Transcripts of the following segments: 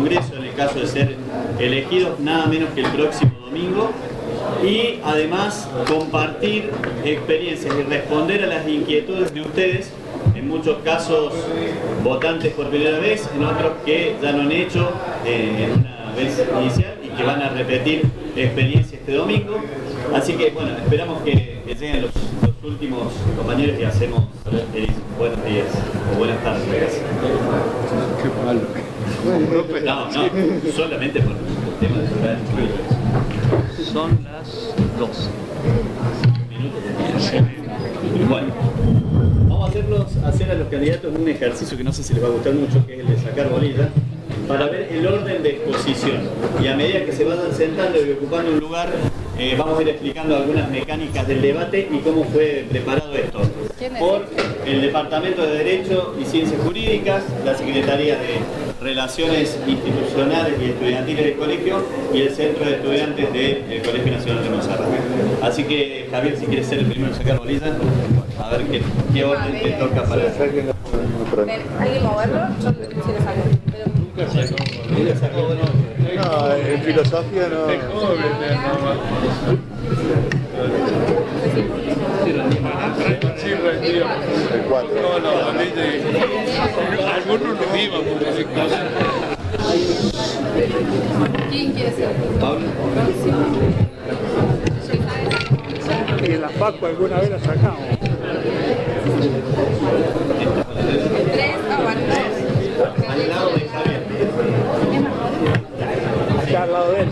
Congreso en el caso de ser elegidos, nada menos que el próximo domingo, y además compartir experiencias y responder a las inquietudes de ustedes, en muchos casos votantes por primera vez, en otros que ya lo han hecho en una vez inicial y que van a repetir experiencia este domingo. Así que bueno, esperamos que lleguen los últimos compañeros y hacemos buenos días o buenas tardes. Qué malo. No, solamente por el tema de horario. Son las 12. Bueno, vamos a hacer a los candidatos un ejercicio que no sé si les va a gustar mucho, que es el de sacar bolilla, para ver el orden de exposición. Y a medida que se vayan sentando y ocupando un lugar, vamos a ir explicando algunas mecánicas del debate y cómo fue preparado esto. Por el Departamento de Derecho y Ciencias Jurídicas, la Secretaría de Relaciones Institucionales y Estudiantiles del Colegio y el Centro de Estudiantes del Colegio Nacional de Monserrat. Así que, Javier, si quieres ser el primero en sacar bolilla, a ver qué orden te toca para... ¿Alguien moverlo? Yo sí le saco. Nunca sacó bolilla. No, en filosofía no. Sí, rendió. El 4. No, algunos no iban por ese caso. ¿Quién quiere ser? Pablo. Y en la Paco alguna vez la sacamos. Tres, bueno. Al lado de Javier. Acá al lado de él.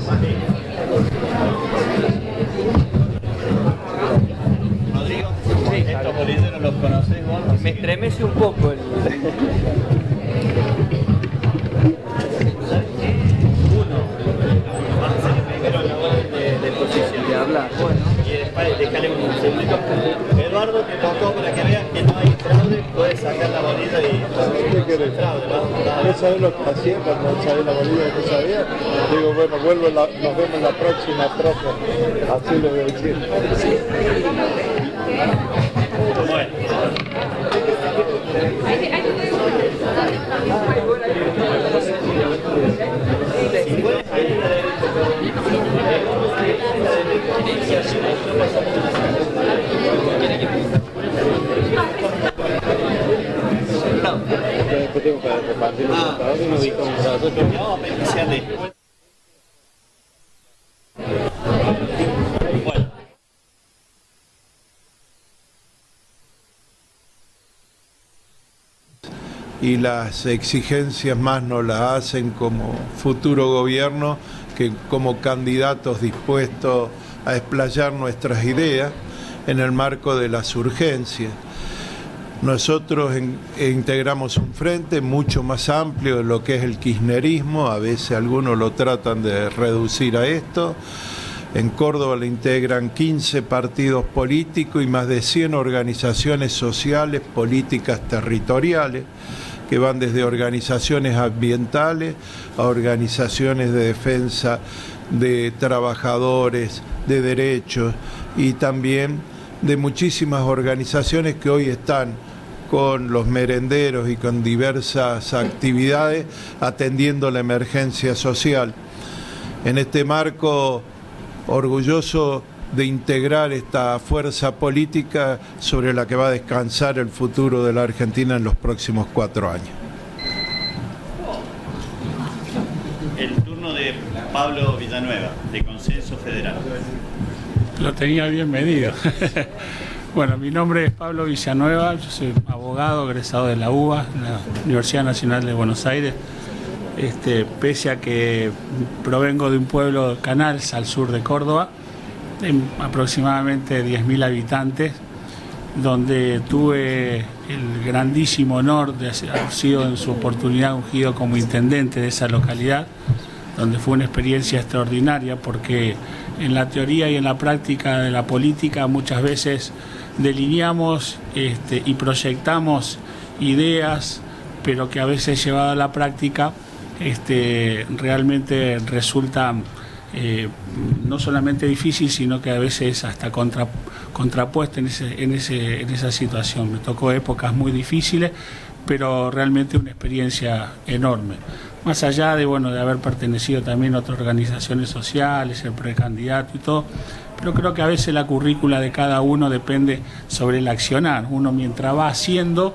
Rodrigo, estos bolilleros los conocés vos. Me estremece un poco el... Primero la orden de exposición. de hablar. Bueno. Y después déjale un segundito. Eduardo, te tocó para que vean que no hay fraude, puedes sacar la bolita y... ¿Qué querés? Fraude, ¿no? ¿No sabés lo que hacía cuando sabés la bolilla que sabía? Digo, bueno, nos vemos en la próxima tropa. Así lo voy a decir. Bueno. Después tengo que repartir los contadores y nos ubicamos nosotros. Vamos a iniciar después. Bueno. Y las exigencias más nos las hacen como futuro gobierno que como candidatos dispuestos a explayar nuestras ideas en el marco de las urgencias. Nosotros integramos un frente mucho más amplio de lo que es el kirchnerismo, a veces algunos lo tratan de reducir a esto. En Córdoba lo integran 15 partidos políticos y más de 100 organizaciones sociales, políticas, territoriales, que van desde organizaciones ambientales a organizaciones de defensa de trabajadores, de derechos y también de muchísimas organizaciones que hoy están con los merenderos y con diversas actividades atendiendo la emergencia social. En este marco, orgulloso de integrar esta fuerza política sobre la que va a descansar el futuro de la Argentina en los próximos 4 años. El turno de Pablo Villanueva, de Consenso Federal. Lo tenía bien medido. Bueno, mi nombre es Pablo Villanueva, yo soy abogado egresado de la UBA, la Universidad Nacional de Buenos Aires. Pese a que provengo de un pueblo, Canals, al sur de Córdoba, de aproximadamente 10.000 habitantes, donde tuve el grandísimo honor de haber sido en su oportunidad ungido como intendente de esa localidad, donde fue una experiencia extraordinaria porque en la teoría y en la práctica de la política muchas veces delineamos y proyectamos ideas, pero que a veces llevado a la práctica realmente resulta no solamente difícil, sino que a veces hasta contrapuesta en esa situación. Me tocó épocas muy difíciles, pero realmente una experiencia enorme. Más allá de, bueno, de haber pertenecido también a otras organizaciones sociales, ser precandidato y todo, pero creo que a veces la currícula de cada uno depende sobre el accionar. Uno mientras va haciendo,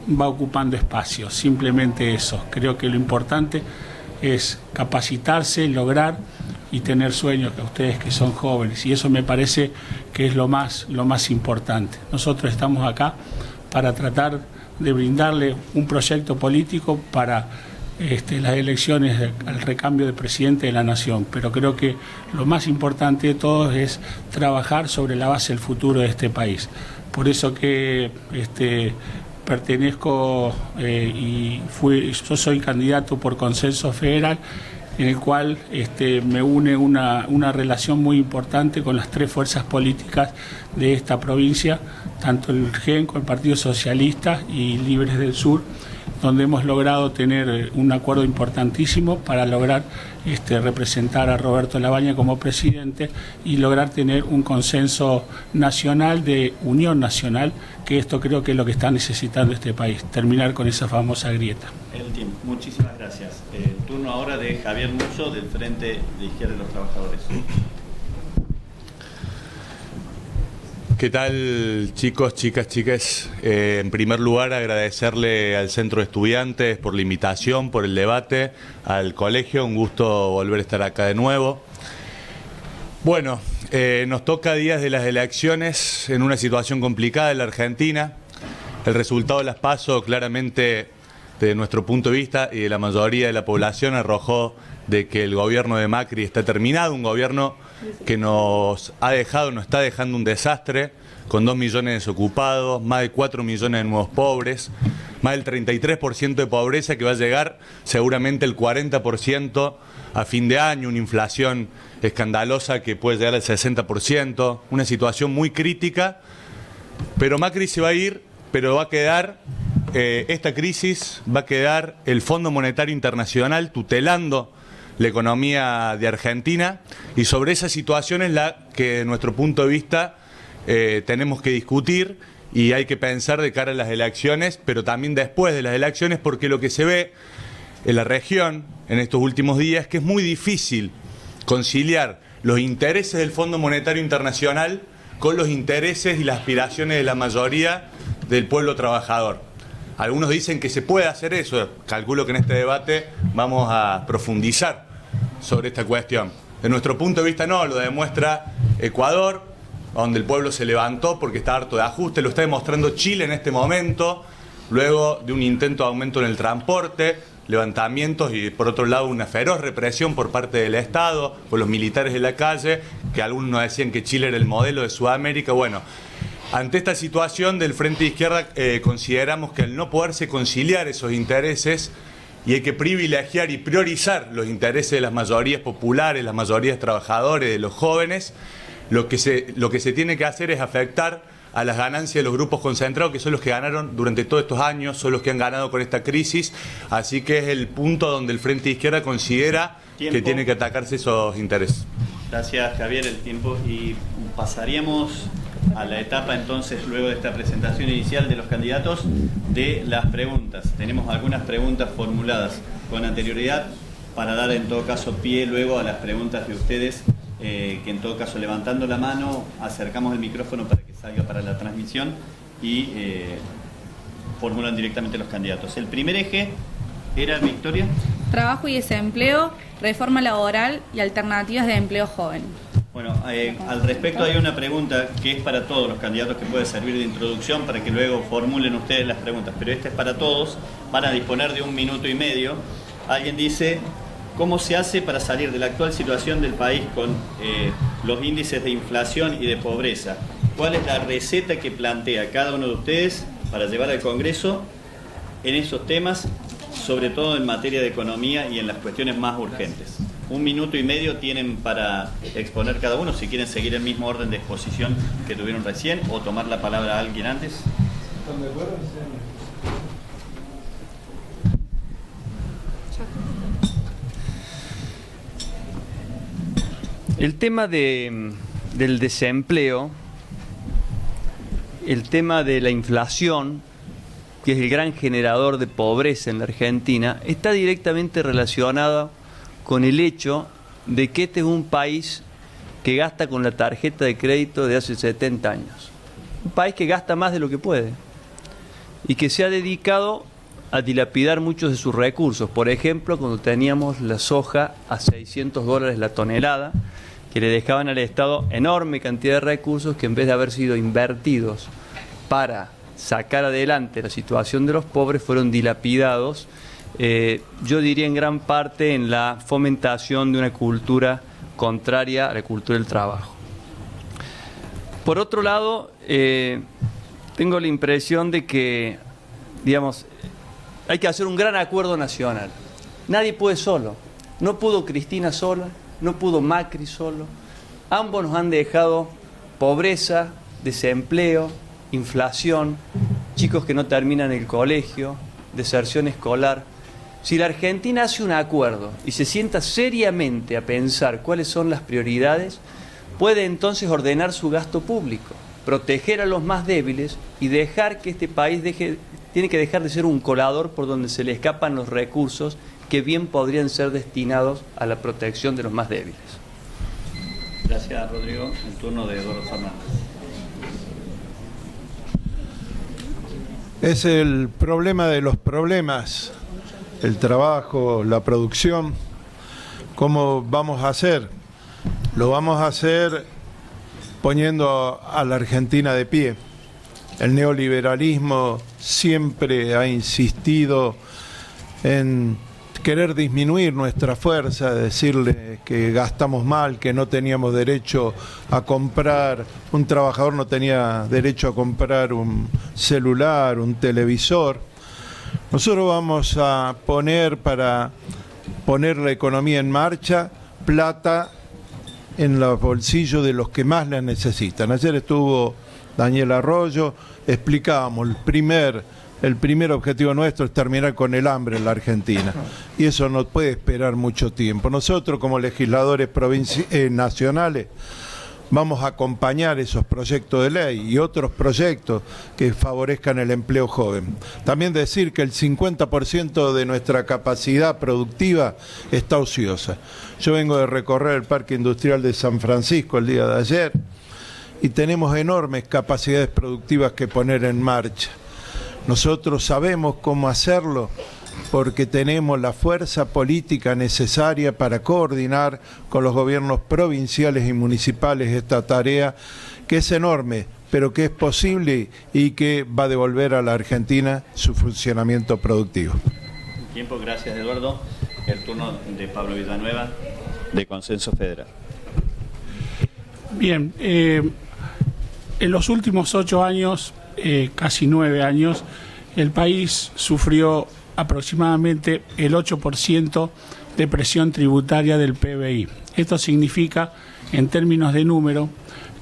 va ocupando espacios, simplemente eso. Creo que lo importante es capacitarse, lograr y tener sueños, que ustedes que son jóvenes, y eso me parece que es lo más importante. Nosotros estamos acá para tratar de brindarle un proyecto político para las elecciones, al recambio de presidente de la Nación, pero creo que lo más importante de todo es trabajar sobre la base del futuro de este país. Por eso que pertenezco yo soy candidato por consenso federal, en el cual me une una relación muy importante con las 3 fuerzas políticas de esta provincia, tanto el GENCO, el Partido Socialista y Libres del Sur, donde hemos logrado tener un acuerdo importantísimo para lograr representar a Roberto Labaña como presidente y lograr tener un consenso nacional de unión nacional, que esto creo que es lo que está necesitando este país, terminar con esa famosa grieta. El tiempo. Muchísimas gracias. Turno ahora de Javier Musso, del Frente de Izquierda de los Trabajadores. ¿Qué tal, chicos, chicas, chiques? En primer lugar, agradecerle al Centro de Estudiantes por la invitación, por el debate, al colegio, un gusto volver a estar acá de nuevo. Bueno, nos toca días de las elecciones en una situación complicada en la Argentina. El resultado de las PASO claramente, desde nuestro punto de vista y de la mayoría de la población, arrojó de que el gobierno de Macri está terminado, un gobierno que nos está dejando un desastre, con 2 millones de desocupados, más de 4 millones de nuevos pobres, más del 33% de pobreza, que va a llegar seguramente el 40% a fin de año, una inflación escandalosa que puede llegar al 60%, una situación muy crítica, pero Macri se va a ir, pero va a quedar esta crisis, va a quedar el Fondo Monetario Internacional tutelando la economía de Argentina, y sobre esa situación es la que, de nuestro punto de vista, tenemos que discutir y hay que pensar de cara a las elecciones, pero también después de las elecciones, porque lo que se ve en la región en estos últimos días es que es muy difícil conciliar los intereses del Fondo Monetario Internacional con los intereses y las aspiraciones de la mayoría del pueblo trabajador. Algunos dicen que se puede hacer eso. Calculo que en este debate vamos a profundizar sobre esta cuestión. De nuestro punto de vista no, lo demuestra Ecuador, donde el pueblo se levantó porque está harto de ajuste, lo está demostrando Chile en este momento, luego de un intento de aumento en el transporte, levantamientos y por otro lado una feroz represión por parte del Estado, por los militares de la calle, que algunos nos decían que Chile era el modelo de Sudamérica. Bueno, ante esta situación del Frente de Izquierda consideramos que al no poderse conciliar esos intereses, y hay que privilegiar y priorizar los intereses de las mayorías populares, las mayorías trabajadores, de los jóvenes, lo que se tiene que hacer es afectar a las ganancias de los grupos concentrados, que son los que ganaron durante todos estos años, son los que han ganado con esta crisis, así que es el punto donde el Frente de Izquierda considera que tiene que atacarse esos intereses. Gracias, Javier, el tiempo, y pasaríamos a la etapa entonces, luego de esta presentación inicial de los candidatos, de las preguntas. Tenemos algunas preguntas formuladas con anterioridad para dar en todo caso pie luego a las preguntas de ustedes, que en todo caso levantando la mano acercamos el micrófono para que salga para la transmisión y formulan directamente los candidatos. El primer eje era, Victoria. Trabajo y desempleo, reforma laboral y alternativas de empleo joven. Bueno, al respecto hay una pregunta que es para todos los candidatos, que puede servir de introducción para que luego formulen ustedes las preguntas, pero esta es para todos, van a disponer de 1 minuto y medio. Alguien dice: ¿cómo se hace para salir de la actual situación del país con los índices de inflación y de pobreza? ¿Cuál es la receta que plantea cada uno de ustedes para llevar al Congreso en esos temas, sobre todo en materia de economía y en las cuestiones más urgentes? 1 minuto y medio tienen para exponer cada uno, si quieren seguir el mismo orden de exposición que tuvieron recién o tomar la palabra a alguien antes. El tema del desempleo, el tema de la inflación que es el gran generador de pobreza en la Argentina, está directamente relacionado con el hecho de que este es un país que gasta con la tarjeta de crédito de hace 70 años. Un país que gasta más de lo que puede y que se ha dedicado a dilapidar muchos de sus recursos. Por ejemplo, cuando teníamos la soja a $600 la tonelada, que le dejaban al Estado enorme cantidad de recursos que en vez de haber sido invertidos para sacar adelante la situación de los pobres, fueron dilapidados, yo diría en gran parte en la fomentación de una cultura contraria a la cultura del trabajo. Por otro lado, tengo la impresión de que, digamos, hay que hacer un gran acuerdo nacional. Nadie puede solo. No pudo Cristina sola, no pudo Macri solo. Ambos nos han dejado pobreza, desempleo, inflación, chicos que no terminan el colegio, deserción escolar. Si la Argentina hace un acuerdo y se sienta seriamente a pensar cuáles son las prioridades, puede entonces ordenar su gasto público, proteger a los más débiles y dejar que este país tiene que dejar de ser un colador por donde se le escapan los recursos que bien podrían ser destinados a la protección de los más débiles. Gracias, Rodrigo. El turno de Eduardo Fernández. Es el problema de los problemas, el trabajo, la producción. ¿Cómo vamos a hacer? Lo vamos a hacer poniendo a la Argentina de pie. El neoliberalismo siempre ha insistido en querer disminuir nuestra fuerza, decirle que gastamos mal, que no teníamos derecho a comprar, un trabajador no tenía derecho a comprar un celular, un televisor. Nosotros vamos a poner, para poner la economía en marcha, plata en los bolsillos de los que más la necesitan. Ayer estuvo Daniel Arroyo, explicábamos, el primer objetivo nuestro es terminar con el hambre en la Argentina, y eso no puede esperar mucho tiempo. Nosotros, como legisladores nacionales, vamos a acompañar esos proyectos de ley y otros proyectos que favorezcan el empleo joven. También decir que el 50% de nuestra capacidad productiva está ociosa. Yo vengo de recorrer el Parque Industrial de San Francisco el día de ayer y tenemos enormes capacidades productivas que poner en marcha. Nosotros sabemos cómo hacerlo porque tenemos la fuerza política necesaria para coordinar con los gobiernos provinciales y municipales esta tarea, que es enorme, pero que es posible y que va a devolver a la Argentina su funcionamiento productivo. Tiempo, gracias, Eduardo. El turno de Pablo Villanueva, de Consenso Federal. Bien, en los últimos 8 años, casi 9 años, el país sufrió aproximadamente el 8% de presión tributaria del PBI. Esto significa, en términos de número,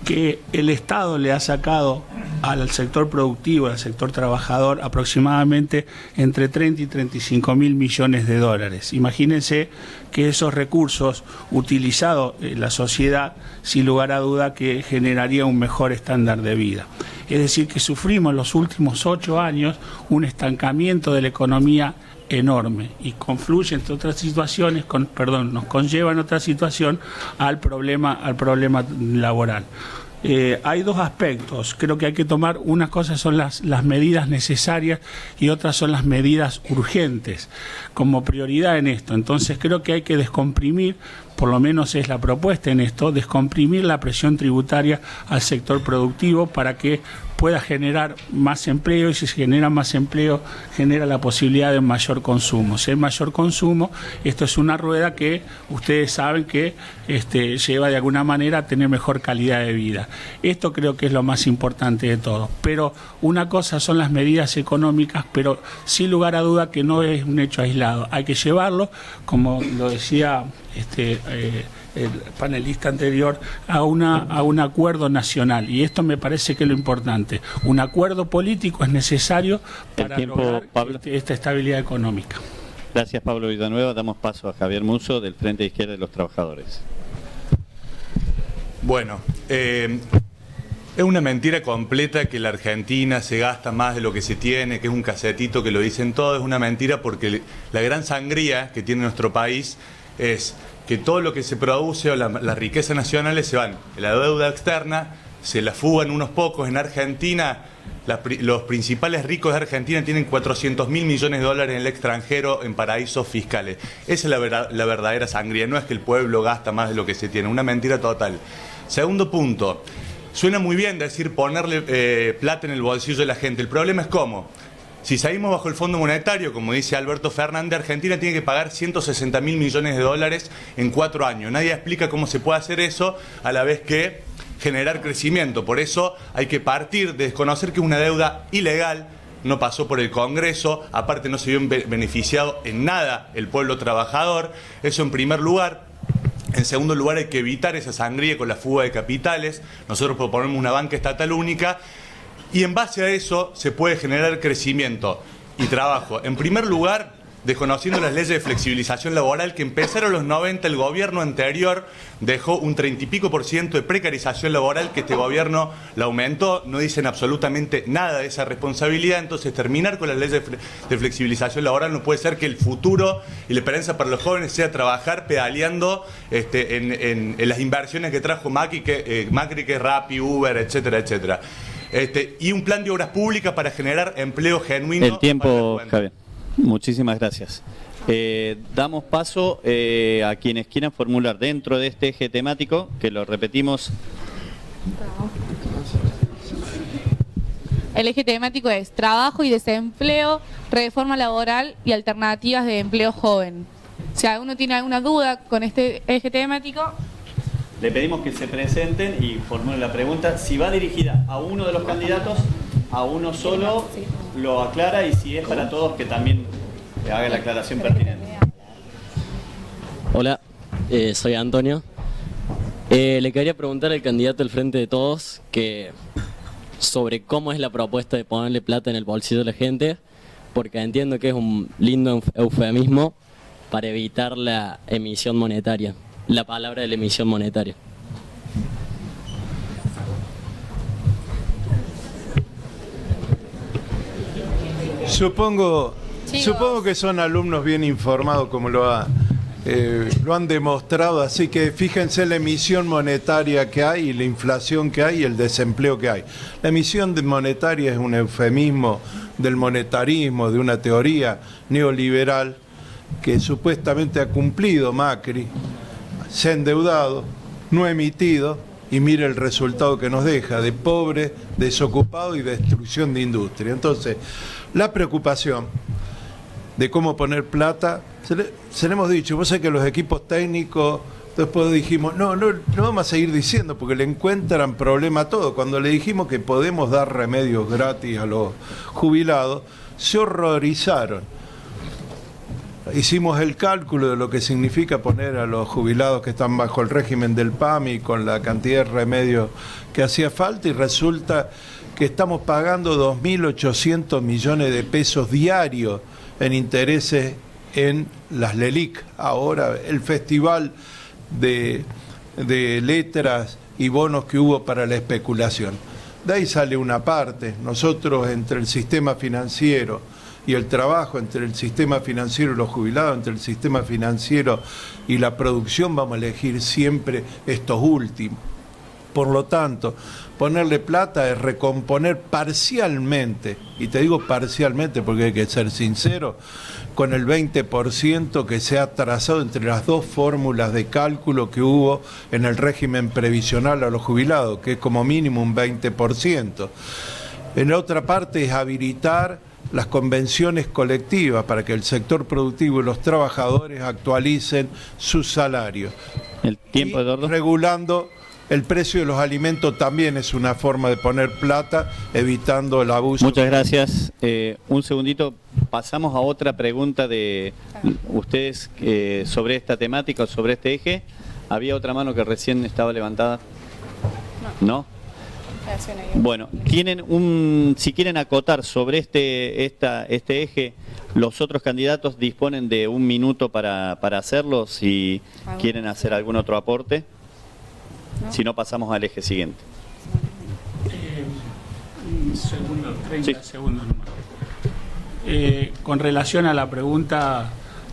que el Estado le ha sacado al sector productivo, al sector trabajador, aproximadamente entre 30 y 35 mil millones de dólares. Imagínense que esos recursos utilizados en la sociedad, sin lugar a duda, que generaría un mejor estándar de vida. Es decir, que sufrimos en los últimos 8 años un estancamiento de la economía enorme y confluye entre otras situaciones, nos conlleva en otra situación al problema laboral. Hay dos aspectos, creo que hay que tomar, una cosa son las medidas necesarias y otras son las medidas urgentes como prioridad en esto. Entonces creo que hay que descomprimir, por lo menos es la propuesta en esto, descomprimir la presión tributaria al sector productivo para que pueda generar más empleo, y si se genera más empleo genera la posibilidad de mayor consumo. Si hay mayor consumo, esto es una rueda que ustedes saben que lleva de alguna manera a tener mejor calidad de vida. Esto creo que es lo más importante de todo. Pero una cosa son las medidas económicas, pero sin lugar a duda que no es un hecho aislado. Hay que llevarlo, como lo decía el panelista anterior, a un acuerdo nacional, y esto me parece que es lo importante. Un acuerdo político es necesario para lograr esta estabilidad económica. Gracias, Pablo Villanueva. Damos paso a Javier Musso, del Frente de Izquierda de los Trabajadores. Bueno, Es una mentira completa que la Argentina se gasta más de lo que se tiene, que es un casetito que lo dicen todos. Es una mentira porque la gran sangría que tiene nuestro país es que todo lo que se produce o las riquezas nacionales se van en la deuda externa, se la fugan unos pocos. En Argentina, los principales ricos de Argentina tienen 400.000 millones de dólares en el extranjero en paraísos fiscales. Esa es la verdadera sangría, no es que el pueblo gasta más de lo que se tiene, una mentira total. Segundo punto, suena muy bien decir ponerle plata en el bolsillo de la gente. El problema es cómo. Si salimos bajo el Fondo Monetario, como dice Alberto Fernández, Argentina tiene que pagar 160.000 millones de dólares en 4 años. Nadie explica cómo se puede hacer eso a la vez que generar crecimiento. Por eso hay que partir de desconocer que es una deuda ilegal, no pasó por el Congreso, aparte no se vio beneficiado en nada el pueblo trabajador. Eso en primer lugar. En segundo lugar, hay que evitar esa sangría con la fuga de capitales. Nosotros proponemos una banca estatal única y en base a eso se puede generar crecimiento y trabajo. En primer lugar, desconociendo las leyes de flexibilización laboral que empezaron en los 90, el gobierno anterior dejó un 30 y pico % de precarización laboral, que este gobierno la aumentó. No dicen absolutamente nada de esa responsabilidad. Entonces, terminar con las leyes de flexibilización laboral no puede ser que el futuro y la esperanza para los jóvenes sea trabajar pedaleando en las inversiones que trajo Macri, que es Rappi, Uber, etcétera, etcétera. Y un plan de obras públicas para generar empleo genuino. El tiempo, Javier. Muchísimas gracias. Damos paso a quienes quieran formular dentro de este eje temático, que lo repetimos. El eje temático es trabajo y desempleo, reforma laboral y alternativas de empleo joven. Si alguno tiene alguna duda con este eje temático, Le pedimos que se presenten y formulen la pregunta. Si va dirigida a uno de los candidatos, a uno solo, lo aclara, y si es para todos, que también le haga la aclaración pertinente. Hola, soy Antonio. Le quería preguntar al candidato del Frente de Todos sobre cómo es la propuesta de ponerle plata en el bolsillo de la gente, porque entiendo que es un lindo eufemismo para evitar la emisión monetaria, la palabra de la emisión monetaria. Supongo que son alumnos bien informados, como lo han demostrado, así que fíjense la emisión monetaria que hay, y la inflación que hay y el desempleo que hay. La emisión monetaria es un eufemismo del monetarismo, de una teoría neoliberal que supuestamente ha cumplido Macri. Se ha endeudado, no ha emitido, y mire el resultado que nos deja, de pobre, desocupado y destrucción de industria. Entonces, la preocupación de cómo poner plata, se le hemos dicho. Vos sabés que los equipos técnicos, después dijimos, no vamos a seguir diciendo, porque le encuentran problema a todo. Cuando le dijimos que podemos dar remedios gratis a los jubilados, se horrorizaron. Hicimos el cálculo de lo que significa poner a los jubilados que están bajo el régimen del PAMI con la cantidad de remedios que hacía falta, y resulta que estamos pagando 2.800 millones de pesos diarios en intereses en las LELIC. Ahora, el festival de letras y bonos que hubo para la especulación. De ahí sale una parte. Nosotros, entre el sistema financiero y el trabajo, entre el sistema financiero y los jubilados, entre el sistema financiero y la producción, vamos a elegir siempre estos últimos. Por lo tanto, ponerle plata es recomponer parcialmente, y te digo parcialmente porque hay que ser sincero, con el 20% que se ha trazado entre las dos fórmulas de cálculo que hubo en el régimen previsional a los jubilados, que es como mínimo un 20%. En la otra parte es habilitar las convenciones colectivas para que el sector productivo y los trabajadores actualicen sus salarios. El tiempo, Eduardo. Regulando el precio de los alimentos también es una forma de poner plata, evitando el abuso. Muchas gracias. Un segundito, pasamos a otra pregunta de ustedes sobre esta temática o sobre este eje. ¿Había otra mano que recién estaba levantada? ¿No? Bueno, si quieren acotar sobre este eje, los otros candidatos disponen de 1 minuto para hacerlo, si quieren hacer algún otro aporte. Si no, pasamos al eje siguiente. Un segundo, 30 Sí. segundos nomás. Con relación a la pregunta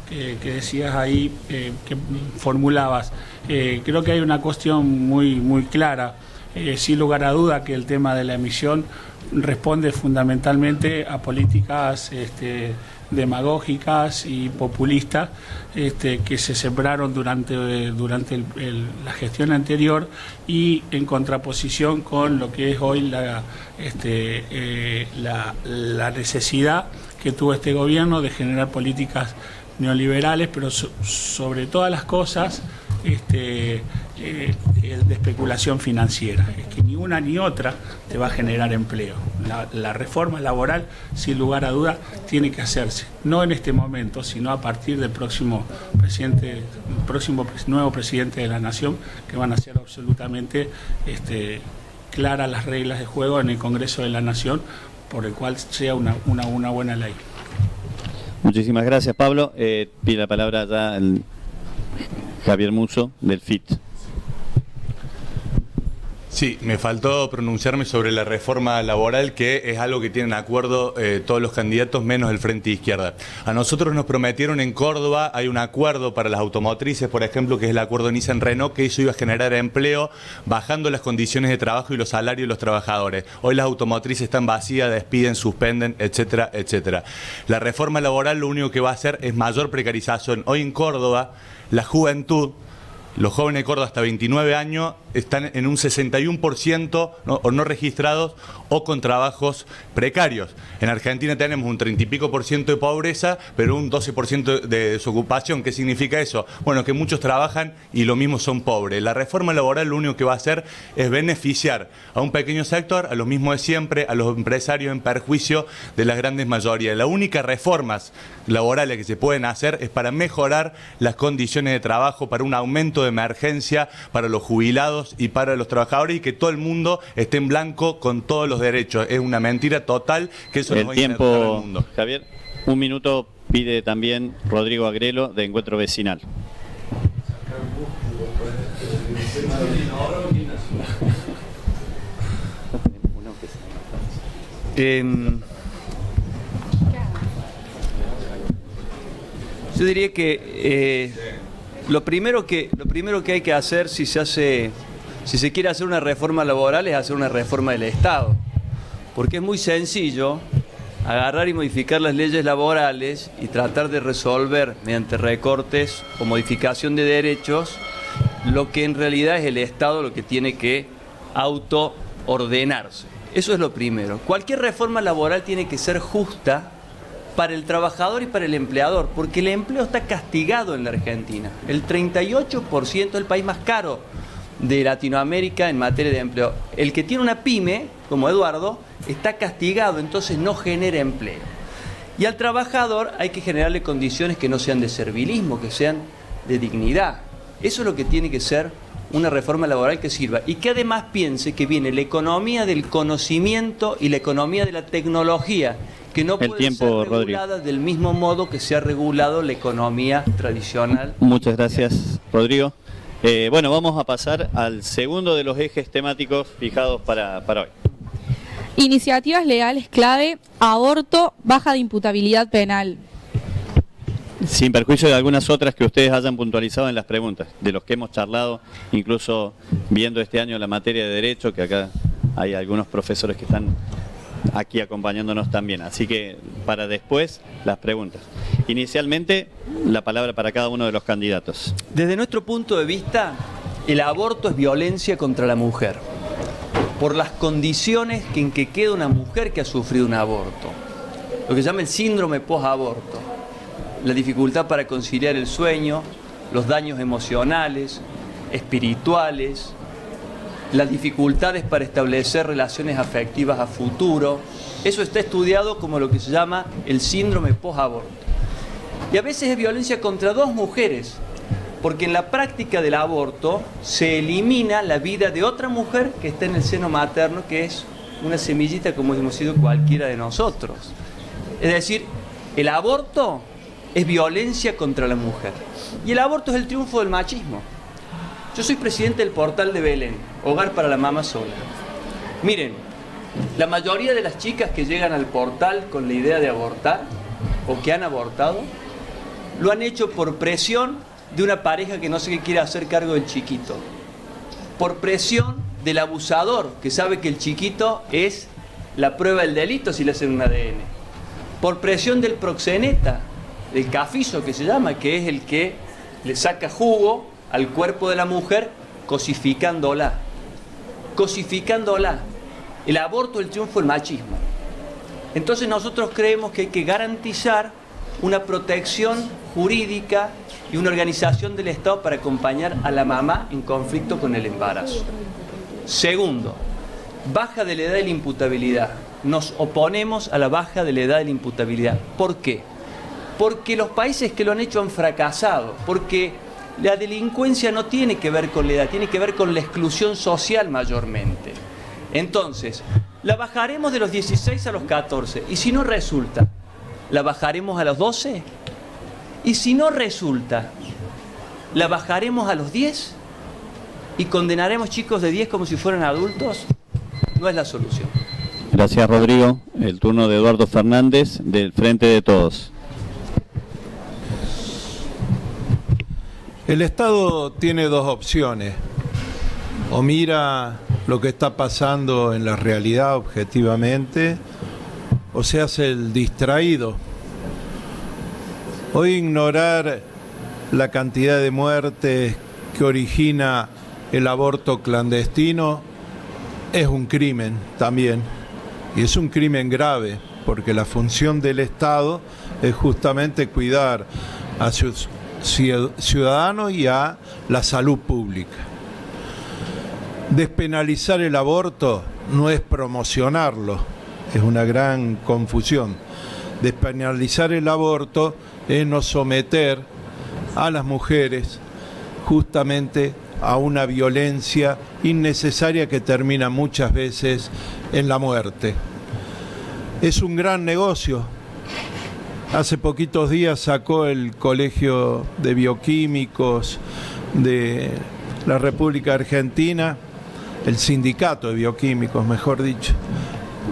que decías ahí, que formulabas, creo que hay una cuestión muy clara. Sin lugar a duda que el tema de la emisión responde fundamentalmente a políticas demagógicas y populistas que se sembraron durante la gestión anterior y en contraposición con lo que es hoy la necesidad que tuvo este gobierno de generar políticas neoliberales, pero sobre todas las cosas de especulación financiera. Es que ni una ni otra te va a generar empleo. La reforma laboral, sin lugar a duda, tiene que hacerse, no en este momento, sino a partir del próximo nuevo presidente de la Nación, que van a ser absolutamente claras las reglas de juego en el Congreso de la Nación, por el cual sea una buena ley. Muchísimas gracias, Pablo. Pide la palabra ya el Javier Musso, del FIT. Sí, me faltó pronunciarme sobre la reforma laboral, que es algo que tienen acuerdo todos los candidatos menos el Frente Izquierda. A nosotros nos prometieron en Córdoba, hay un acuerdo para las automotrices, por ejemplo, que es el acuerdo Nissan-Renault, que eso iba a generar empleo, bajando las condiciones de trabajo y los salarios de los trabajadores. Hoy las automotrices están vacías, despiden, suspenden, etcétera, etcétera. La reforma laboral lo único que va a hacer es mayor precarización. Hoy en Córdoba, la juventud, los jóvenes de Córdoba hasta 29 años están en un 61% o no registrados o con trabajos precarios. En Argentina tenemos un 30 y pico por ciento de pobreza, pero un 12% de desocupación. ¿Qué significa eso? Bueno, que muchos trabajan y lo mismo son pobres. La reforma laboral lo único que va a hacer es beneficiar a un pequeño sector, a lo mismo de siempre, a los empresarios en perjuicio de las grandes mayorías. Las únicas reformas laborales que se pueden hacer es para mejorar las condiciones de trabajo, para un aumento de emergencia para los jubilados y para los trabajadores, y que todo el mundo esté en blanco con todos los derechos. Es una mentira total que eso nos va a inyectar al mundo. Javier, un minuto pide también Rodrigo Agrelo, de Encuentro Vecinal. Yo diría que lo primero que hay que hacer si se quiere hacer una reforma laboral es hacer una reforma del Estado, porque es muy sencillo agarrar y modificar las leyes laborales y tratar de resolver mediante recortes o modificación de derechos lo que en realidad es el Estado lo que tiene que autoordenarse. Eso es lo primero. Cualquier reforma laboral tiene que ser justa para el trabajador y para el empleador, porque el empleo está castigado en la Argentina. El 38% es el país más caro de Latinoamérica en materia de empleo. El que tiene una pyme, como Eduardo, está castigado, entonces no genera empleo. Y al trabajador hay que generarle condiciones que no sean de servilismo, que sean de dignidad. Eso es lo que tiene que ser una reforma laboral que sirva y que además piense que viene la economía del conocimiento y la economía de la tecnología, que no puede ser regulada del mismo modo que se ha regulado la economía tradicional. Muchas gracias, Rodrigo. Bueno, vamos a pasar al segundo de los ejes temáticos fijados para hoy. Iniciativas legales clave, aborto, baja de imputabilidad penal. Sin perjuicio de algunas otras que ustedes hayan puntualizado en las preguntas, de los que hemos charlado, incluso viendo este año la materia de Derecho, que acá hay algunos profesores que están aquí acompañándonos también. Así que para después las preguntas. Inicialmente, la palabra para cada uno de los candidatos. Desde nuestro punto de vista, el aborto es violencia contra la mujer, por las condiciones en que queda una mujer que ha sufrido un aborto. Lo que se llama el síndrome post-aborto. La dificultad para conciliar el sueño, los daños emocionales, espirituales, las dificultades para establecer relaciones afectivas a futuro. Eso está estudiado como lo que se llama el síndrome post-aborto. Y a veces es violencia contra dos mujeres, porque en la práctica del aborto se elimina la vida de otra mujer que está en el seno materno, que es una semillita como hemos sido cualquiera de nosotros. Es decir, el aborto es violencia contra la mujer. Y el aborto es el triunfo del machismo. Yo soy presidente del portal de Belén, Hogar para la Mamá Sola. Miren, La mayoría de las chicas que llegan al portal con la idea de abortar o que han abortado, lo han hecho por presión de una pareja que no se quiere hacer cargo del chiquito, por presión del abusador que sabe que el chiquito es la prueba del delito si le hacen un ADN, por presión del proxeneta, del cafizo que se llama, que es el que le saca jugo al cuerpo de la mujer cosificándola. El aborto es el triunfo del machismo. Entonces nosotros creemos que hay que garantizar una protección jurídica y una organización del Estado para acompañar a la mamá en conflicto con el embarazo. Segundo, baja de la edad de la imputabilidad. Nos oponemos a la baja de la edad de la imputabilidad. ¿Por qué? Porque los países que lo han hecho han fracasado, porque la delincuencia no tiene que ver con la edad, tiene que ver con la exclusión social mayormente. Entonces, la bajaremos de los 16 a los 14, y si no resulta, ¿la bajaremos a los 12? Y si no resulta, ¿la bajaremos a los 10? ¿Y condenaremos chicos de 10 como si fueran adultos? No es la solución. Gracias, Rodrigo. El turno de Eduardo Fernández, del Frente de Todos. El Estado tiene dos opciones: o mira lo que está pasando en la realidad objetivamente, o se hace el distraído. Hoy ignorar la cantidad de muertes que origina el aborto clandestino es un crimen también, y es un crimen grave, porque la función del Estado es justamente cuidar a sus ciudadanos y a la salud pública. Despenalizar el aborto no es promocionarlo, es una gran confusión. Despenalizar el aborto es no someter a las mujeres justamente a una violencia innecesaria que termina muchas veces en la muerte. Es un gran negocio. Hace poquitos días sacó el Colegio de Bioquímicos de la República Argentina, el Sindicato de Bioquímicos, mejor dicho,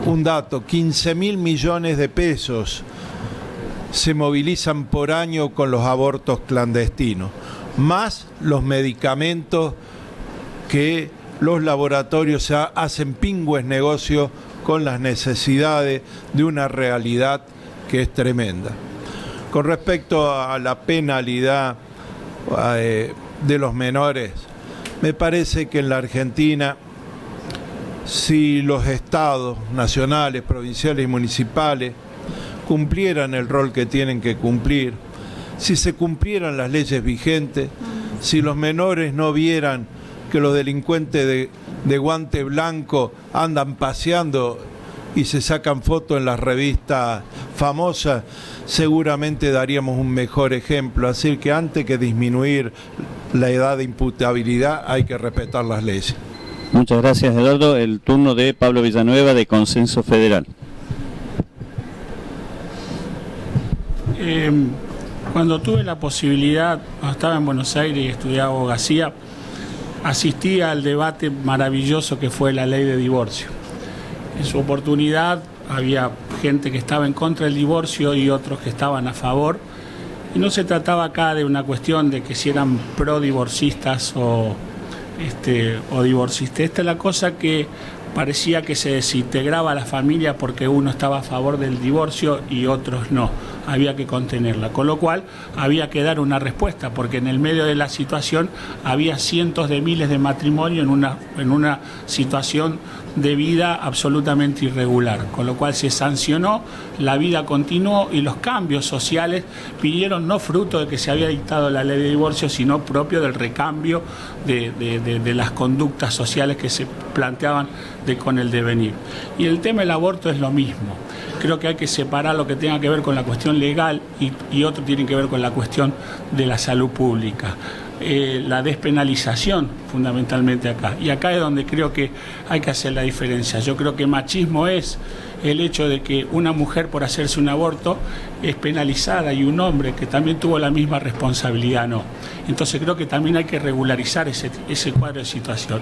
un dato: 15.000 millones de pesos se movilizan por año con los abortos clandestinos, más los medicamentos que los laboratorios hacen pingües negocio con las necesidades de una realidad que es tremenda. Con respecto a la penalidad de los menores, me parece que en la Argentina, si los estados nacionales, provinciales y municipales cumplieran el rol que tienen que cumplir, si se cumplieran las leyes vigentes, si los menores no vieran que los delincuentes de guante blanco andan paseando y se sacan fotos en las revistas famosas, seguramente daríamos un mejor ejemplo. Así que antes que disminuir la edad de imputabilidad, hay que respetar las leyes. Muchas gracias, Eduardo. El turno de Pablo Villanueva, de Consenso Federal. Cuando tuve la posibilidad, cuando estaba en Buenos Aires y estudiaba abogacía, asistí al debate maravilloso que fue la ley de divorcio. En su oportunidad había gente que estaba en contra del divorcio y otros que estaban a favor. Y no se trataba acá de una cuestión de que si eran pro-divorcistas o divorcistas. Esta es la cosa que parecía que se desintegraba a la familia porque uno estaba a favor del divorcio y otros no. Había que contenerla, con lo cual había que dar una respuesta, porque en el medio de la situación había cientos de miles de matrimonios en una situación de vida absolutamente irregular, con lo cual se sancionó, la vida continuó y los cambios sociales vinieron no fruto de que se había dictado la ley de divorcio, sino propio del recambio de las conductas sociales que se planteaban con el devenir. Y el tema del aborto es lo mismo. Creo que hay que separar lo que tenga que ver con la cuestión legal y otro tiene que ver con la cuestión de la salud pública. La despenalización fundamentalmente acá. Y acá es donde creo que hay que hacer la diferencia. Yo creo que machismo es el hecho de que una mujer por hacerse un aborto es penalizada y un hombre que también tuvo la misma responsabilidad no. Entonces creo que también hay que regularizar ese cuadro de situación.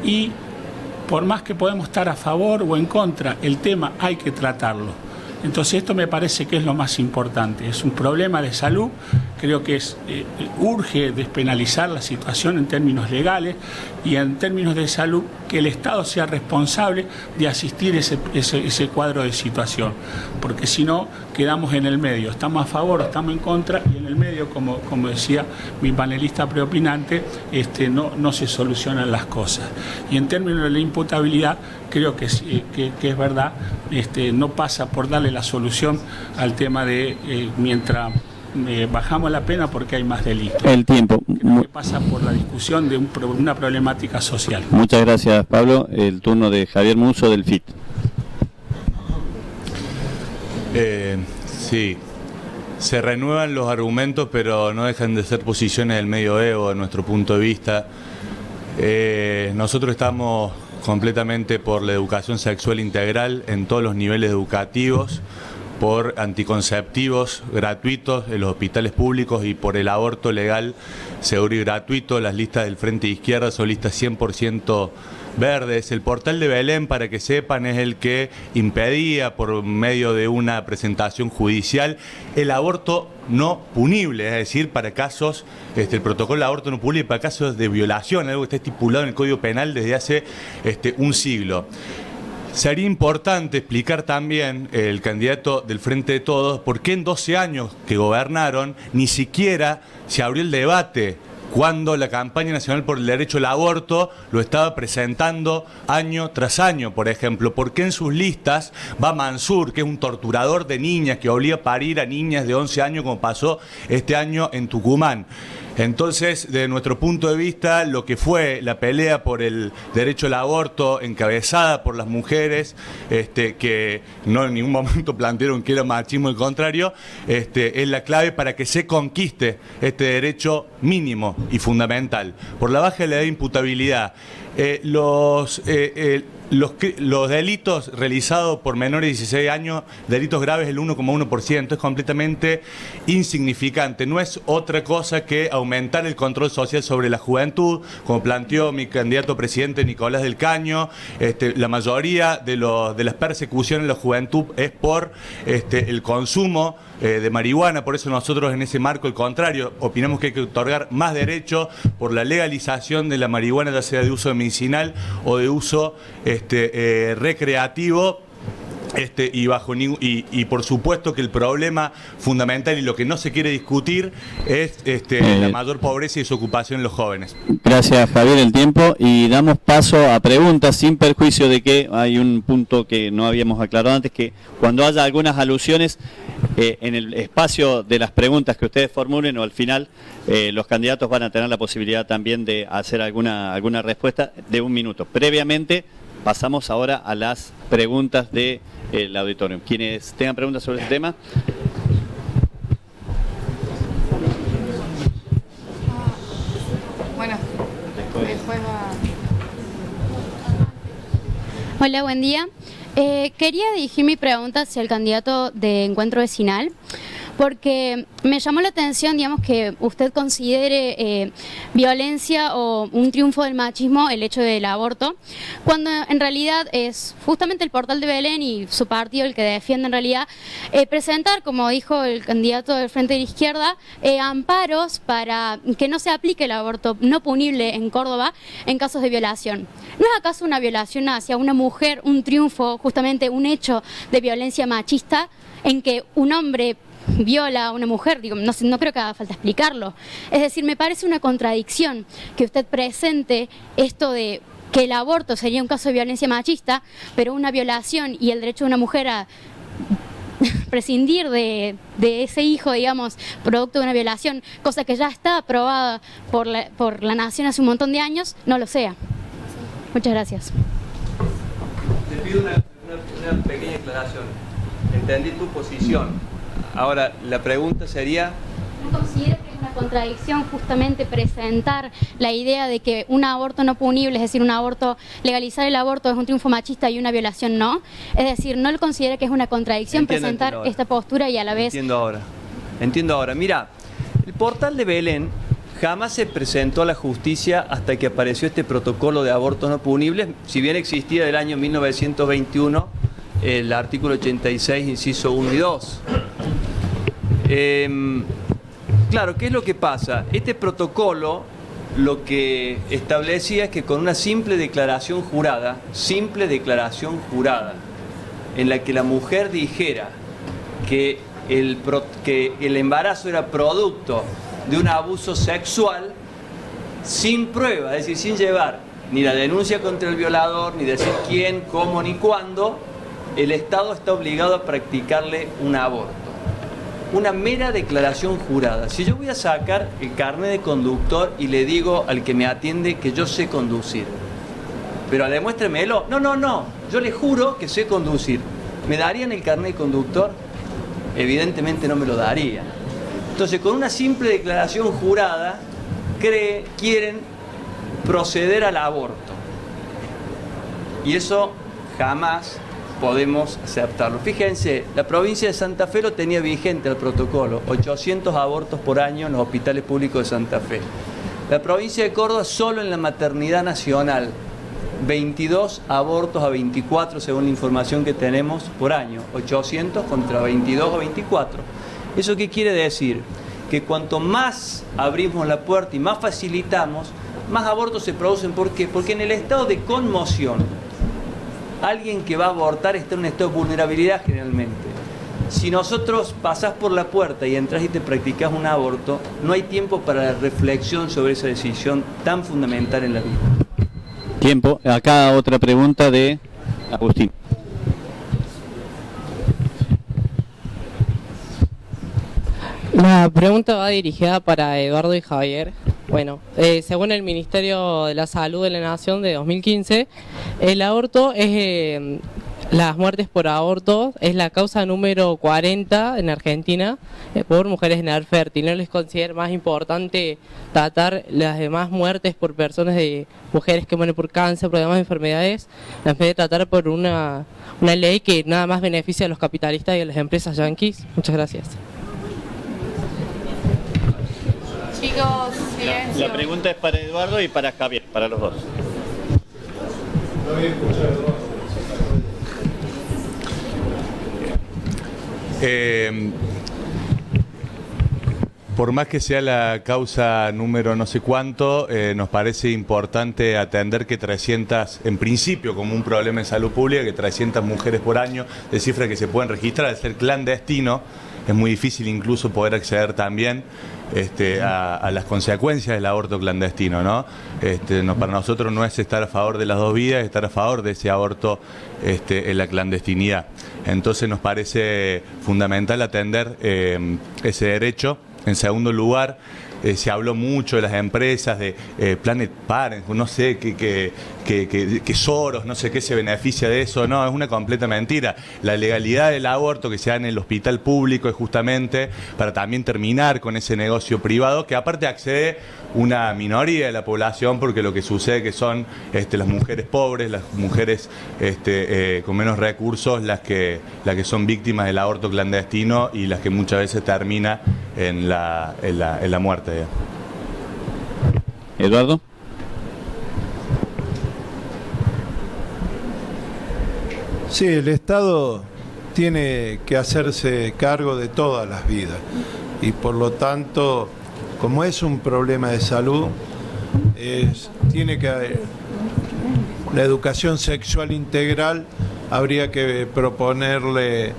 Y por más que podemos estar a favor o en contra, el tema hay que tratarlo. Entonces esto me parece que es lo más importante, es un problema de salud, creo que urge despenalizar la situación en términos legales y en términos de salud que el Estado sea responsable de asistir ese cuadro de situación, porque si no quedamos en el medio, estamos a favor, estamos en contra y en el medio, como decía mi panelista preopinante, no se solucionan las cosas. Y en términos de la imputabilidad, creo que es verdad, no pasa por darle la solución al tema de mientras bajamos la pena porque hay más delitos. El tiempo. Creo que pasa por la discusión de una problemática social. Muchas gracias, Pablo. El turno de Javier Muso del FIT. Sí, se renuevan los argumentos, pero no dejan de ser posiciones del medioevo, de nuestro punto de vista. Nosotros estamos completamente por la educación sexual integral en todos los niveles educativos, por anticonceptivos gratuitos en los hospitales públicos y por el aborto legal, seguro y gratuito. Las listas del Frente de Izquierda son listas 100% verdes. El portal de Belén, para que sepan, es el que impedía, por medio de una presentación judicial, el aborto no punible, es decir, para casos, el protocolo de aborto no punible para casos de violación, algo que está estipulado en el Código Penal desde hace un siglo. Sería importante explicar también el candidato del Frente de Todos por qué en 12 años que gobernaron ni siquiera se abrió el debate cuando la campaña nacional por el derecho al aborto lo estaba presentando año tras año, por ejemplo. ¿Por qué en sus listas va Mansur, que es un torturador de niñas que obliga a parir a niñas de 11 años como pasó este año en Tucumán? Entonces, desde nuestro punto de vista, lo que fue la pelea por el derecho al aborto encabezada por las mujeres, que no en ningún momento plantearon que era machismo, al contrario, es la clave para que se conquiste este derecho mínimo y fundamental. Por la baja de la edad de imputabilidad, los delitos realizados por menores de 16 años, delitos graves, el 1,1%, es completamente insignificante. No es otra cosa que aumentar el control social sobre la juventud, como planteó mi candidato presidente Nicolás del Caño. La mayoría de las persecuciones de la juventud es por el consumo de marihuana. Por eso nosotros en ese marco, al contrario, opinamos que hay que otorgar más derechos por la legalización de la marihuana, ya sea de uso medicinal o de uso recreativo. Y por supuesto que el problema fundamental y lo que no se quiere discutir es la mayor pobreza y desocupación en los jóvenes. Gracias, Javier, el tiempo, y damos paso a preguntas sin perjuicio de que hay un punto que no habíamos aclarado antes, que cuando haya algunas alusiones en el espacio de las preguntas que ustedes formulen o al final, los candidatos van a tener la posibilidad también de hacer alguna respuesta de 1 minuto. Previamente pasamos ahora a las preguntas del auditorio. Quienes tengan preguntas sobre este tema. Bueno, después va. Hola, buen día. Quería dirigir mi pregunta hacia el candidato de Encuentro Vecinal, porque me llamó la atención, digamos, que usted considere violencia o un triunfo del machismo el hecho del aborto, cuando en realidad es justamente el portal de Belén y su partido el que defiende en realidad presentar, como dijo el candidato del Frente de la Izquierda, amparos para que no se aplique el aborto no punible en Córdoba en casos de violación. ¿No es acaso una violación hacia una mujer un triunfo, justamente un hecho de violencia machista en que un hombre viola a una mujer? Digo, no creo que haga falta explicarlo. Es decir, me parece una contradicción que usted presente esto de que el aborto sería un caso de violencia machista, pero una violación y el derecho de una mujer a prescindir de ese hijo, digamos, producto de una violación, cosa que ya está aprobada por la nación hace un montón de años, no lo sea. Muchas gracias. Te pido una pequeña aclaración. Entendí tu posición. Ahora, la pregunta sería... ¿No considera que es una contradicción justamente presentar la idea de que un aborto no punible, es decir, legalizar el aborto es un triunfo machista y una violación no? Es decir, ¿no lo considera que es una contradicción esta postura y a la vez... Entiendo ahora. Mira, el portal de Belén jamás se presentó a la justicia hasta que apareció este protocolo de abortos no punibles, si bien existía del año 1921 el artículo 86, inciso 1 y 2. Claro, ¿qué es lo que pasa? Este protocolo lo que establecía es que con una simple declaración jurada, en la que la mujer dijera que el embarazo era producto de un abuso sexual, sin prueba, es decir, sin llevar ni la denuncia contra el violador, ni decir quién, cómo, ni cuándo, el Estado está obligado a practicarle un aborto. Una mera declaración jurada. Si yo voy a sacar el carnet de conductor y le digo al que me atiende que yo sé conducir, pero demuéstremelo, no, yo le juro que sé conducir, ¿me darían el carnet de conductor? Evidentemente no me lo darían. Entonces, con una simple declaración jurada, quieren proceder al aborto. Y eso jamás podemos aceptarlo. Fíjense, la provincia de Santa Fe lo tenía vigente el protocolo, 800 abortos por año en los hospitales públicos de Santa Fe. La provincia de Córdoba, solo en la maternidad nacional, 22 abortos a 24, según la información que tenemos, por año. 800 contra 22 a 24. ¿Eso qué quiere decir? Que cuanto más abrimos la puerta y más facilitamos, más abortos se producen. ¿Por qué? Porque en el estado de conmoción, alguien que va a abortar está en un estado de vulnerabilidad generalmente. Si nosotros pasás por la puerta y entras y te practicás un aborto, no hay tiempo para la reflexión sobre esa decisión tan fundamental en la vida. Tiempo. Acá otra pregunta de Agustín. La pregunta va dirigida para Eduardo y Javier. Bueno, según el Ministerio de la Salud de la Nación de 2015, el aborto es, las muertes por aborto es la causa número 40 en Argentina por mujeres en edad fértil. ¿No les considera más importante tratar las demás muertes por personas de mujeres que mueren por cáncer, por demás enfermedades, en vez de tratar por una ley que nada más beneficia a los capitalistas y a las empresas yanquis? Muchas gracias. Chicos, silencio. La pregunta es para Eduardo y para Javier, para los dos. Por más que sea la causa número no sé cuánto, nos parece importante atender que 300, en principio como un problema en salud pública, que 300 mujeres por año, de cifras que se pueden registrar, al ser clandestino, es muy difícil incluso poder acceder también a las consecuencias del aborto clandestino, ¿no? Para nosotros no es estar a favor de las dos vidas, es estar a favor de ese aborto en la clandestinidad. Entonces nos parece fundamental atender ese derecho. En segundo lugar, se habló mucho de las empresas, de Planet Parents, no sé, que Soros, no sé qué se beneficia de eso. No, es una completa mentira. La legalidad del aborto que se da en el hospital público es justamente para también terminar con ese negocio privado, que aparte accede una minoría de la población, porque lo que sucede que son las mujeres pobres, las mujeres con menos recursos, las que son víctimas del aborto clandestino y las que muchas veces termina en la muerte. Eduardo. Sí, el Estado tiene que hacerse cargo de todas las vidas y por lo tanto, como es un problema de salud, tiene que haber la educación sexual integral, habría que ponerle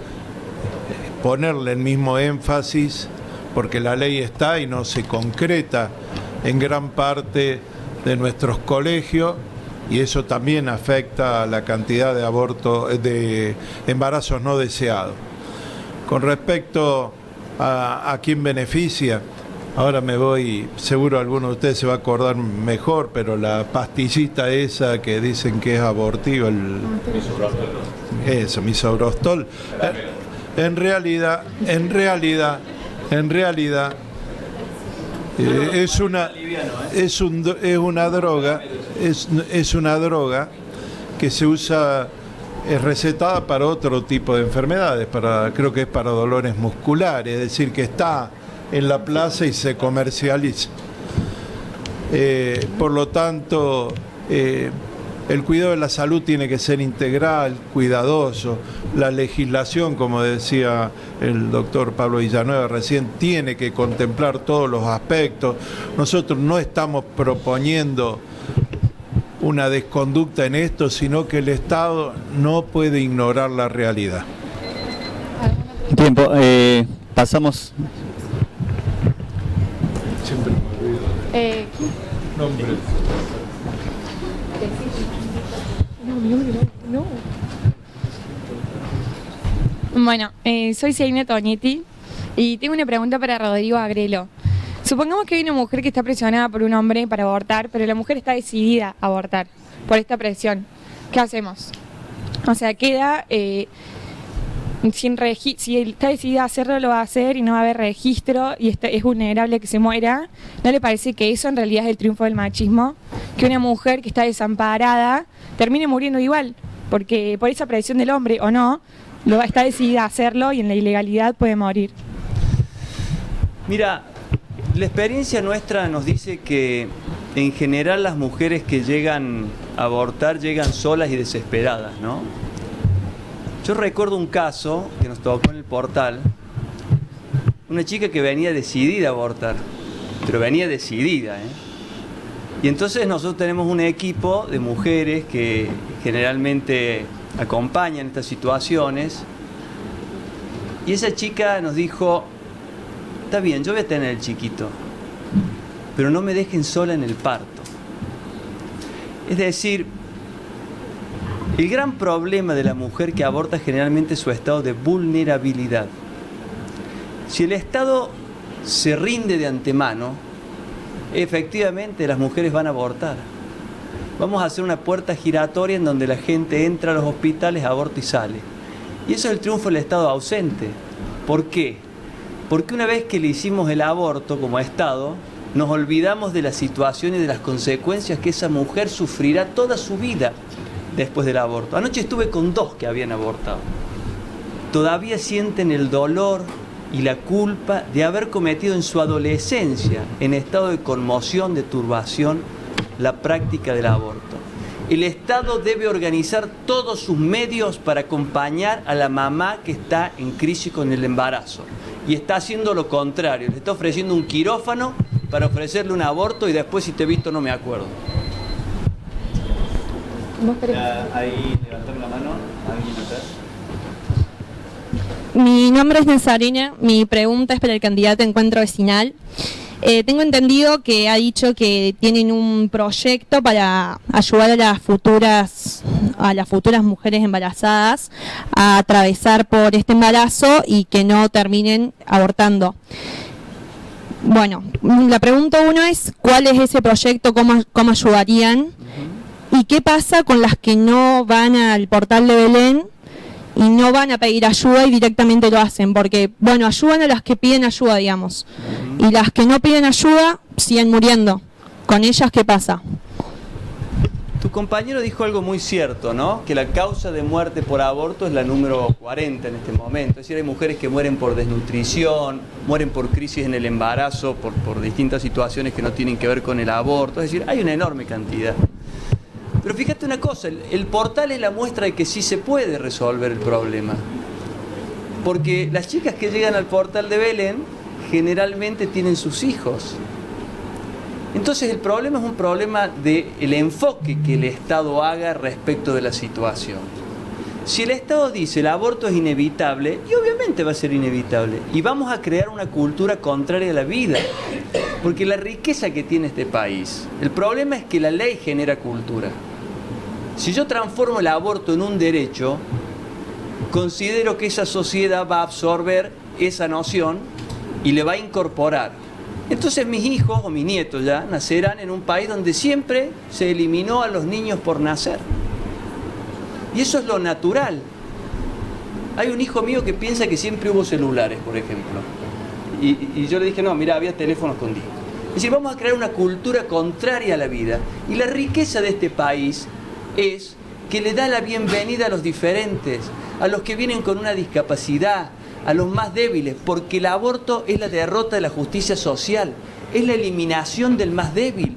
el mismo énfasis, porque la ley está y no se concreta en gran parte de nuestros colegios, y eso también afecta a la cantidad de abortos, de embarazos no deseados. Con respecto a quién beneficia, ahora me voy, seguro alguno de ustedes se va a acordar mejor, pero la pastillita esa que dicen que es abortiva, misoprostol, en realidad es una droga que se usa, es recetada para otro tipo de enfermedades, creo que es para dolores musculares, es decir, que está en la plaza y se comercializa. Por lo tanto, el cuidado de la salud tiene que ser integral, cuidadoso. La legislación, como decía el doctor Pablo Villanueva recién, tiene que contemplar todos los aspectos. Nosotros no estamos proponiendo una desconducta en esto, sino que el Estado no puede ignorar la realidad. Tiempo, pasamos. Siempre me olvido. Nombre. No. Bueno, soy Selina Toñetti y tengo una pregunta para Rodrigo Agrelo. Supongamos que hay una mujer que está presionada por un hombre para abortar, pero la mujer está decidida a abortar por esta presión. ¿Qué hacemos? O sea, queda si está decidida a hacerlo, lo va a hacer y no va a haber registro y es vulnerable a que se muera. ¿No le parece que eso en realidad es el triunfo del machismo? Que una mujer que está desamparada termine muriendo igual, porque por esa presión del hombre o no, está decidida a hacerlo y en la ilegalidad puede morir. Mira, la experiencia nuestra nos dice que en general las mujeres que llegan a abortar llegan solas y desesperadas, ¿no? Yo recuerdo un caso que nos tocó en el portal, una chica que venía decidida a abortar, pero venía decidida, ¿eh? Y entonces nosotros tenemos un equipo de mujeres que generalmente acompañan estas situaciones, y esa chica nos dijo: está bien, yo voy a tener el chiquito, pero no me dejen sola en el parto. Es decir, el gran problema de la mujer que aborta generalmente es su estado de vulnerabilidad. Si el Estado se rinde de antemano, efectivamente las mujeres van a abortar. Vamos a hacer una puerta giratoria en donde la gente entra a los hospitales, aborta y sale. Y eso es el triunfo del Estado ausente. ¿Por qué? Porque una vez que le hicimos el aborto como Estado, nos olvidamos de la situación y de las consecuencias que esa mujer sufrirá toda su vida después del aborto. Anoche estuve con 2 que habían abortado. Todavía sienten el dolor y la culpa de haber cometido en su adolescencia, en estado de conmoción, de turbación, la práctica del aborto. El Estado debe organizar todos sus medios para acompañar a la mamá que está en crisis con el embarazo. Y está haciendo lo contrario, le está ofreciendo un quirófano para ofrecerle un aborto y después, si te he visto, no me acuerdo. Ahí levantame la mano, alguien atrás. Mi nombre es Nazarena, mi pregunta es para el candidato a Encuentro Vecinal. Tengo entendido que ha dicho que tienen un proyecto para ayudar a las futuras mujeres embarazadas a atravesar por este embarazo y que no terminen abortando. Bueno, la pregunta 1 es: ¿cuál es ese proyecto? ¿Cómo ayudarían? ¿Y qué pasa con las que no van al portal de Belén y no van a pedir ayuda y directamente lo hacen? Porque, bueno, ayudan a las que piden ayuda, digamos. Y las que no piden ayuda siguen muriendo. ¿Con ellas qué pasa? Tu compañero dijo algo muy cierto, ¿no? Que la causa de muerte por aborto es la número 40 en este momento. Es decir, hay mujeres que mueren por desnutrición, mueren por crisis en el embarazo, por distintas situaciones que no tienen que ver con el aborto. Es decir, hay una enorme cantidad. Pero fíjate una cosa, el portal es la muestra de que sí se puede resolver el problema. Porque las chicas que llegan al portal de Belén generalmente tienen sus hijos. Entonces el problema es un problema del enfoque que el Estado haga respecto de la situación. Si el Estado dice el aborto es inevitable, y obviamente va a ser inevitable, y vamos a crear una cultura contraria a la vida, porque la riqueza que tiene este país, el problema es que la ley genera cultura. Si yo transformo el aborto en un derecho, considero que esa sociedad va a absorber esa noción y le va a incorporar. Entonces mis hijos o mis nietos ya nacerán en un país donde siempre se eliminó a los niños por nacer. Y eso es lo natural. Hay un hijo mío que piensa que siempre hubo celulares, por ejemplo. Y yo le dije, no, mira, había teléfonos con discos. Es decir, vamos a crear una cultura contraria a la vida. Y la riqueza de este país es que le da la bienvenida a los diferentes, a los que vienen con una discapacidad, a los más débiles, porque el aborto es la derrota de la justicia social, es la eliminación del más débil,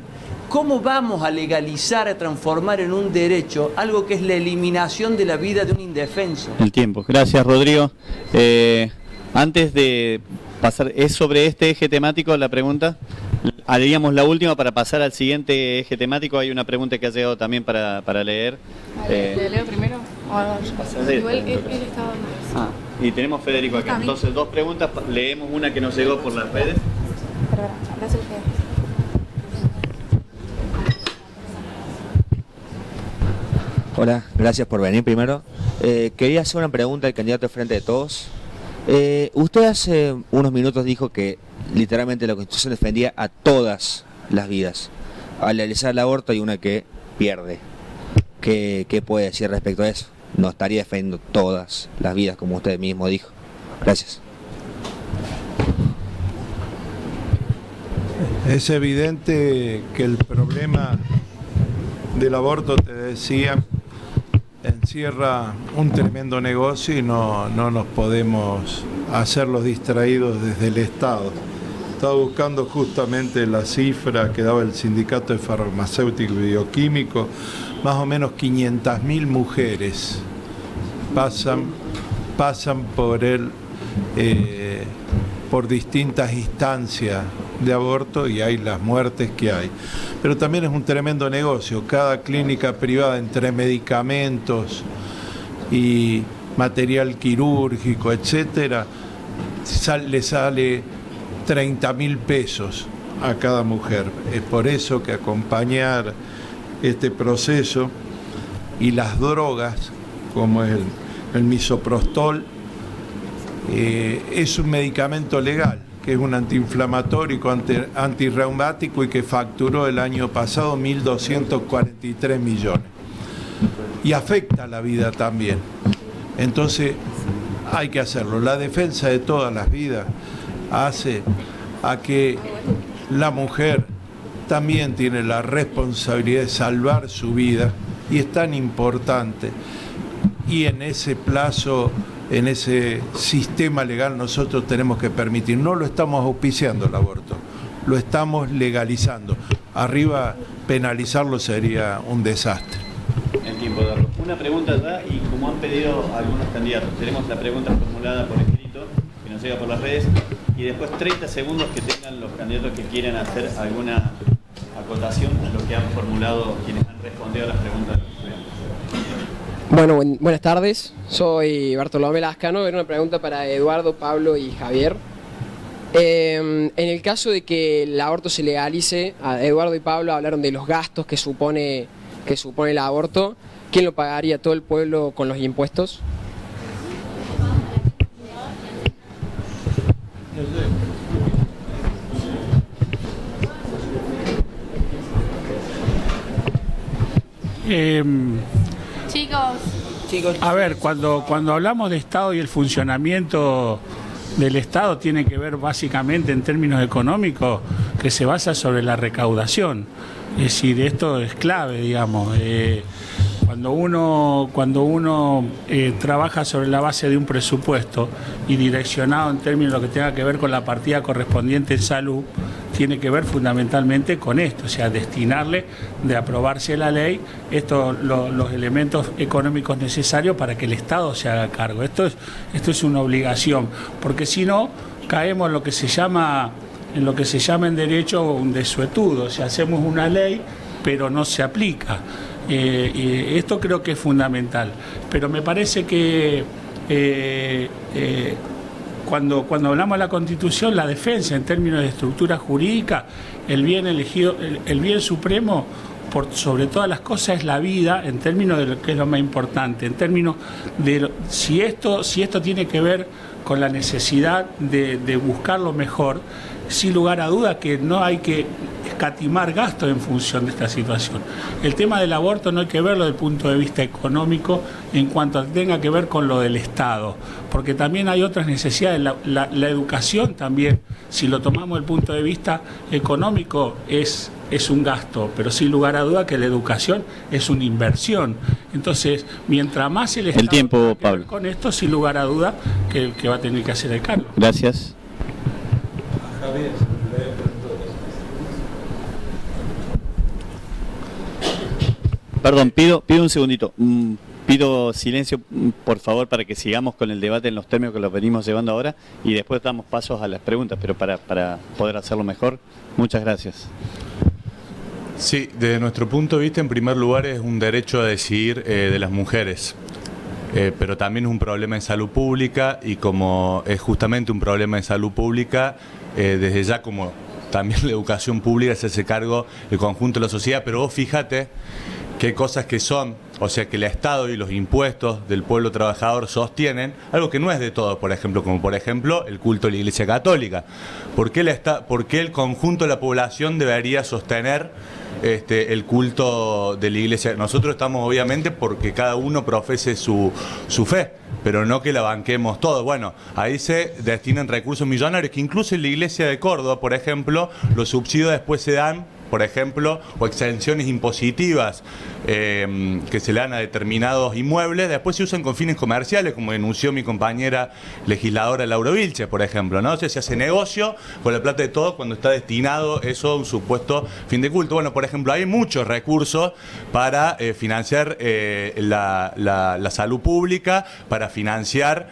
¿cómo vamos a legalizar, a transformar en un derecho algo que es la eliminación de la vida de un indefenso? El tiempo. Gracias, Rodrigo. Antes de pasar, ¿es sobre este eje temático la pregunta? Haríamos la última para pasar al siguiente eje temático. Hay una pregunta que ha llegado también para leer. ¿Le leo primero? Igual él estaba... Y tenemos Federico acá. Entonces, dos preguntas. Leemos una que nos llegó por las redes. Gracias, Hola, gracias por venir primero. Quería hacer una pregunta al candidato al Frente de Todos. Usted hace unos minutos dijo que literalmente la Constitución defendía a todas las vidas. Al legalizar el aborto hay una que pierde. ¿Qué puede decir respecto a eso? No estaría defendiendo todas las vidas, como usted mismo dijo. Gracias. Es evidente que el problema del aborto, te decía, encierra un tremendo negocio y no nos podemos hacer los distraídos desde el Estado. Estaba buscando justamente la cifra que daba el Sindicato de Farmacéutico y Bioquímico. Más o menos 500.000 mujeres pasan por distintas instancias de aborto y hay las muertes que hay. Pero también es un tremendo negocio. Cada clínica privada, entre medicamentos y material quirúrgico, etcétera, le sale 30.000 pesos a cada mujer. Es por eso que acompañar este proceso y las drogas, como es el misoprostol, es un medicamento legal, que es un antiinflamatorio, antirreumático y que facturó el año pasado 1.243 millones. Y afecta la vida también. Entonces hay que hacerlo. La defensa de todas las vidas hace a que la mujer también tiene la responsabilidad de salvar su vida y es tan importante. Y en ese plazo, en ese sistema legal nosotros tenemos que permitir. No lo estamos auspiciando el aborto, lo estamos legalizando. Arriba penalizarlo sería un desastre. El tiempo de darlo. Una pregunta ya, y como han pedido algunos candidatos, tenemos la pregunta formulada por escrito, que nos llega por las redes, y después 30 segundos que tengan los candidatos que quieran hacer alguna acotación a lo que han formulado quienes han respondido a las preguntas de los estudiantes. Bueno, buenas tardes, soy Bartolomé Lascano. Era una pregunta para Eduardo, Pablo y Javier. En el caso de que el aborto se legalice, Eduardo y Pablo hablaron de los gastos que supone el aborto. ¿Quién lo pagaría? ¿Todo el pueblo con los impuestos? Chicos. A ver, cuando hablamos de Estado y el funcionamiento del Estado tiene que ver básicamente en términos económicos que se basa sobre la recaudación. Es decir, esto es clave, digamos. Cuando uno trabaja sobre la base de un presupuesto y direccionado en términos de lo que tenga que ver con la partida correspondiente en salud, tiene que ver fundamentalmente con esto, o sea, destinarle, de aprobarse la ley, los elementos económicos necesarios para que el Estado se haga cargo. Esto es una obligación, porque si no, caemos en lo que se llama en derecho un desuetudo, o sea, hacemos una ley, pero no se aplica. Esto creo que es fundamental, pero me parece que cuando hablamos de la Constitución, la defensa en términos de estructura jurídica, el bien elegido, el bien supremo por sobre todas las cosas es la vida, en términos de lo que es lo más importante, en términos de si esto tiene que ver con la necesidad de buscar lo mejor, sin lugar a duda que no hay que escatimar gastos en función de esta situación. El tema del aborto no hay que verlo desde el punto de vista económico en cuanto tenga que ver con lo del Estado, porque también hay otras necesidades. La educación también, si lo tomamos desde el punto de vista económico, es un gasto, pero sin lugar a duda que la educación es una inversión. Entonces, mientras más el Estado tiempo, Pablo, con esto, sin lugar a duda que va a tener que hacer el cargo. Gracias. Perdón, pido un segundito. Pido silencio, por favor, para que sigamos con el debate en los términos que los venimos llevando ahora y después damos pasos a las preguntas, pero para poder hacerlo mejor. Muchas gracias. Sí, desde nuestro punto de vista, en primer lugar, es un derecho a decidir de las mujeres. Pero también es un problema de salud pública y como es justamente un problema de salud pública, desde ya como también la educación pública se hace cargo el conjunto de la sociedad, pero vos fíjate que hay cosas que son, o sea que el Estado y los impuestos del pueblo trabajador sostienen, algo que no es de todos, por ejemplo, como por ejemplo el culto de la Iglesia Católica. ¿Por qué el conjunto de la población debería sostener el culto de la Iglesia? Nosotros estamos obviamente porque cada uno profese su fe, pero no que la banquemos todos. Bueno, ahí se destinan recursos millonarios, que incluso en la Iglesia de Córdoba, por ejemplo, los subsidios después se dan, por ejemplo, o exenciones impositivas que se le dan a determinados inmuebles, después se usan con fines comerciales, como denunció mi compañera legisladora Laura Vilches, por ejemplo, ¿no? O sea, se hace negocio con la plata de todos cuando está destinado eso a un supuesto fin de culto. Bueno, por ejemplo, hay muchos recursos para financiar la salud pública, para financiar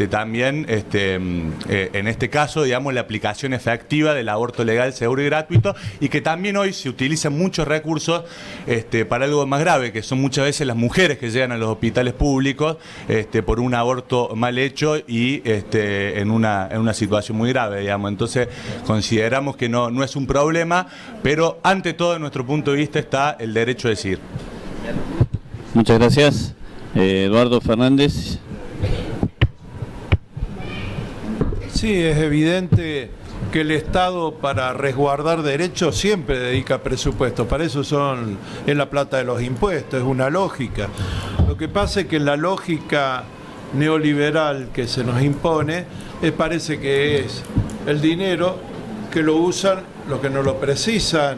también, en este caso, digamos, la aplicación efectiva del aborto legal, seguro y gratuito, y que también hoy se utilizan muchos recursos para algo más grave, que son muchas veces las mujeres que llegan a los hospitales públicos por un aborto mal hecho y en una situación muy grave, digamos. Entonces consideramos que no es un problema, pero ante todo, en nuestro punto de vista, está el derecho a decidir. Muchas gracias. Eduardo Fernández. Sí, es evidente que el Estado, para resguardar derechos, siempre dedica presupuesto. Para eso es la plata de los impuestos, es una lógica. Lo que pasa es que la lógica neoliberal que se nos impone parece que es el dinero que lo usan los que no lo precisan,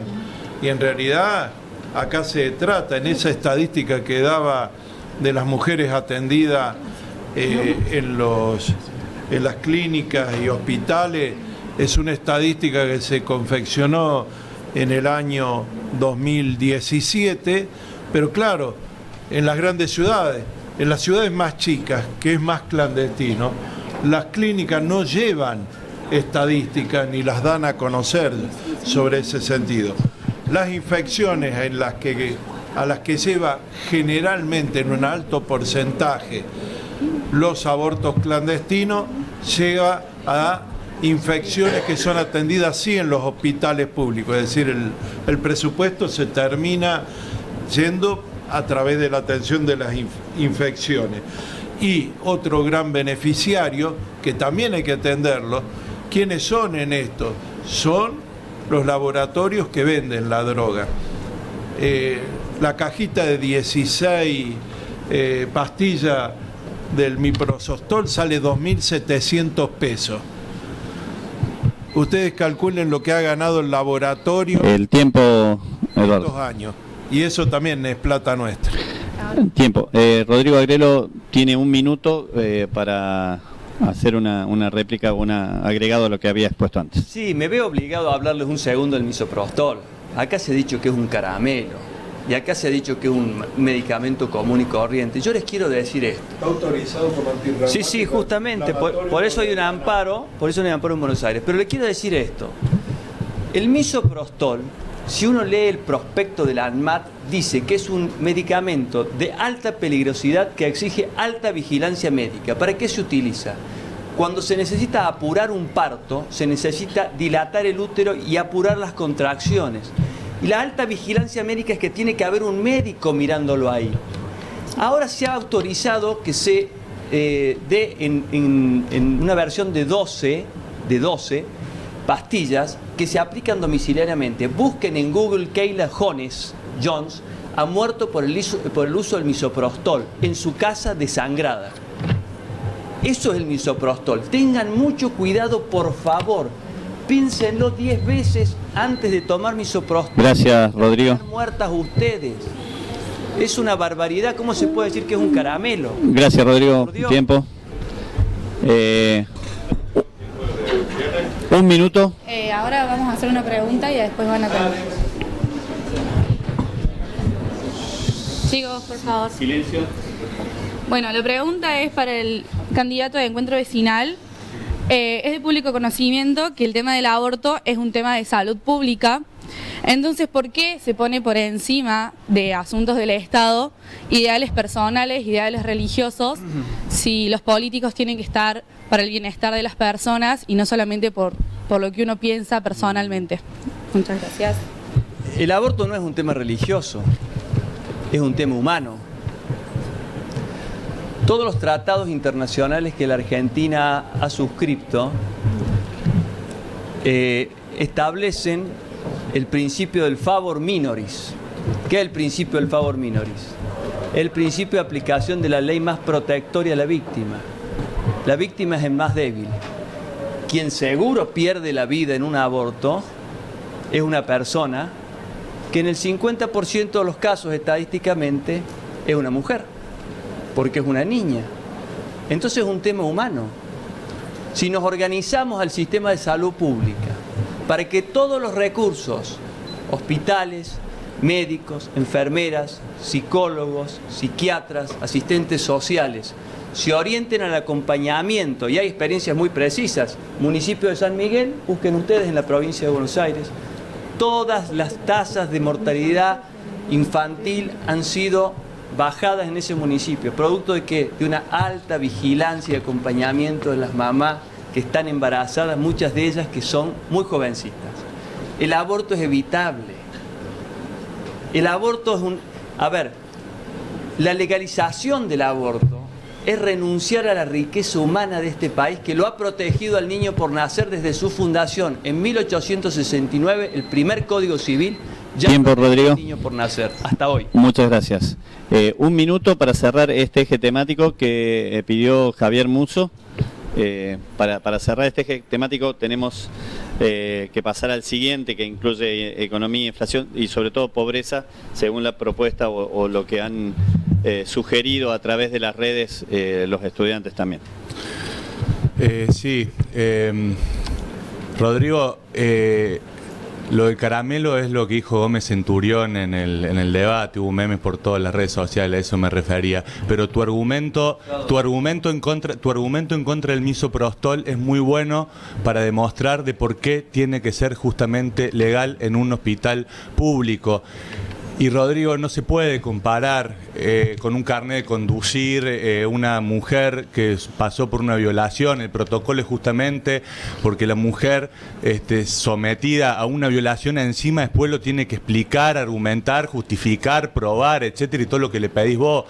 y en realidad acá se trata, en esa estadística que daba de las mujeres atendidas en las clínicas y hospitales, es una estadística que se confeccionó en el año 2017, pero claro, en las grandes ciudades, en las ciudades más chicas, que es más clandestino, las clínicas no llevan estadísticas ni las dan a conocer sobre ese sentido. Las infecciones a las que lleva generalmente en un alto porcentaje los abortos clandestinos, llega a infecciones que son atendidas sí en los hospitales públicos, es decir, el presupuesto se termina yendo a través de la atención de las infecciones. Y otro gran beneficiario, que también hay que atenderlo, ¿quiénes son en esto? Son los laboratorios que venden la droga. La cajita de 16 pastillas del miprosostol sale 2.700 pesos. Ustedes calculen lo que ha ganado el laboratorio. El tiempo, Eduardo. 2 años. Y eso también es plata nuestra. Tiempo. Rodrigo Agrelo tiene 1 minuto para hacer una réplica o un agregado a lo que había expuesto antes. Sí, me veo obligado a hablarles un segundo del misoprostol. Acá se ha dicho que es un caramelo. Y acá se ha dicho que es un medicamento común y corriente. Yo les quiero decir esto. Está autorizado por antirreumático. Sí, justamente. Por eso hay un amparo. Por eso hay un amparo en Buenos Aires. Pero le quiero decir esto. El misoprostol, si uno lee el prospecto de la ANMAT, dice que es un medicamento de alta peligrosidad que exige alta vigilancia médica. ¿Para qué se utiliza? Cuando se necesita apurar un parto, se necesita dilatar el útero y apurar las contracciones. Y la alta vigilancia médica es que tiene que haber un médico mirándolo ahí. Ahora se ha autorizado que se dé en una versión de 12 pastillas que se aplican domiciliariamente. Busquen en Google Kayla Jones ha muerto por el uso del misoprostol en su casa desangrada. Eso es el misoprostol. Tengan mucho cuidado, por favor. Piénsenlo 10 veces antes de tomar misoprostol. Gracias, Rodrigo. Están muertas ustedes. Es una barbaridad. ¿Cómo se puede decir que es un caramelo? Gracias, Rodrigo. Tiempo. 1 minuto. Ahora vamos a hacer una pregunta y después van a tener. Chicos, por favor. Silencio. Bueno, la pregunta es para el candidato de Encuentro Vecinal. Es de público conocimiento que el tema del aborto es un tema de salud pública. Entonces, ¿por qué se pone por encima de asuntos del Estado, ideales personales, ideales religiosos, si los políticos tienen que estar para el bienestar de las personas y no solamente por lo que uno piensa personalmente? Muchas gracias. El aborto no es un tema religioso, es un tema humano. Todos los tratados internacionales que la Argentina ha suscrito establecen el principio del favor minoris. ¿Qué es el principio del favor minoris? El principio de aplicación de la ley más protectoria a la víctima. La víctima es el más débil. Quien seguro pierde la vida en un aborto es una persona que en el 50% de los casos estadísticamente es una mujer, porque es una niña. Entonces es un tema humano. Si nos organizamos al sistema de salud pública para que todos los recursos, hospitales, médicos, enfermeras, psicólogos, psiquiatras, asistentes sociales, se orienten al acompañamiento, y hay experiencias muy precisas. Municipio de San Miguel, busquen ustedes en la provincia de Buenos Aires, todas las tasas de mortalidad infantil han sido bajadas en ese municipio, producto de que de una alta vigilancia y acompañamiento de las mamás que están embarazadas, muchas de ellas que son muy jovencitas. El aborto es evitable. El aborto es la legalización del aborto es renunciar a la riqueza humana de este país que lo ha protegido al niño por nacer desde su fundación. En 1869, el primer Código Civil ya Tiempo, Rodrigo. al niño por nacer, hasta hoy. Muchas gracias. Un minuto para cerrar este eje temático que pidió Javier Musso. Para cerrar este eje temático tenemos que pasar al siguiente, que incluye economía, inflación y sobre todo pobreza, según la propuesta o lo que han sugerido a través de las redes los estudiantes también. Sí, Rodrigo, lo del caramelo es lo que dijo Gómez Centurión en el debate, hubo memes por todas las redes sociales, a eso me refería. Pero tu argumento en contra del misoprostol es muy bueno para demostrar de por qué tiene que ser justamente legal en un hospital público. Y Rodrigo, no se puede comparar con un carnet de conducir una mujer que pasó por una violación. El protocolo es justamente porque la mujer sometida a una violación encima después lo tiene que explicar, argumentar, justificar, probar, etcétera, y todo lo que le pedís vos.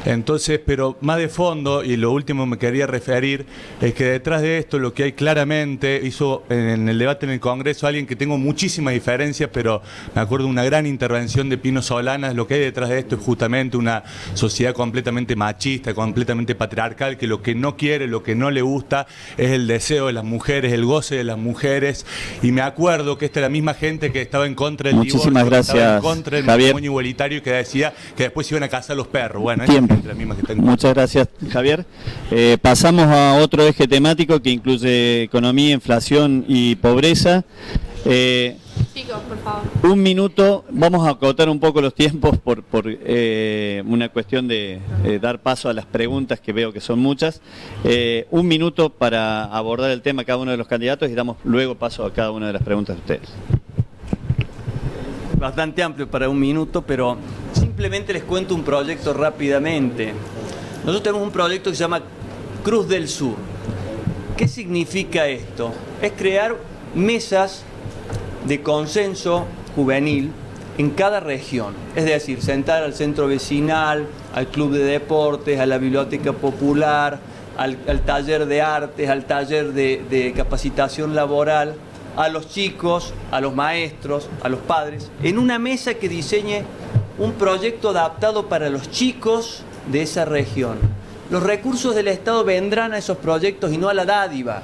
Entonces, pero más de fondo, y lo último me quería referir, es que detrás de esto lo que hay claramente, hizo en el debate en el Congreso alguien que tengo muchísimas diferencias, pero me acuerdo de una gran intervención de Pino Solanas. Lo que hay detrás de esto es justamente una sociedad completamente machista, completamente patriarcal, que lo que no quiere, lo que no le gusta es el deseo de las mujeres, el goce de las mujeres. Y me acuerdo que esta es la misma gente que estaba en contra del divorcio, que estaba en contra del matrimonio igualitario y que decía que después iban a casar los perros. Bueno, esa gente es la misma que está en contra. Muchas gracias, Javier. Pasamos a otro eje temático que incluye economía, inflación y pobreza. Chicos, por favor. Un minuto, vamos a acotar un poco los tiempos por una cuestión de dar paso a las preguntas, que veo que son muchas. Un minuto para abordar el tema cada uno de los candidatos y damos luego paso a cada una de las preguntas de ustedes. Bastante amplio para un minuto, pero simplemente les cuento un proyecto rápidamente. Nosotros tenemos un proyecto que se llama Cruz del Sur. ¿Qué significa esto? Es crear mesas de consenso juvenil en cada región, es decir, sentar al centro vecinal, al club de deportes, a la biblioteca popular, al taller de artes, al taller de capacitación laboral, a los chicos, a los maestros, a los padres, en una mesa que diseñe un proyecto adaptado para los chicos de esa región. Los recursos del Estado vendrán a esos proyectos y no a la dádiva.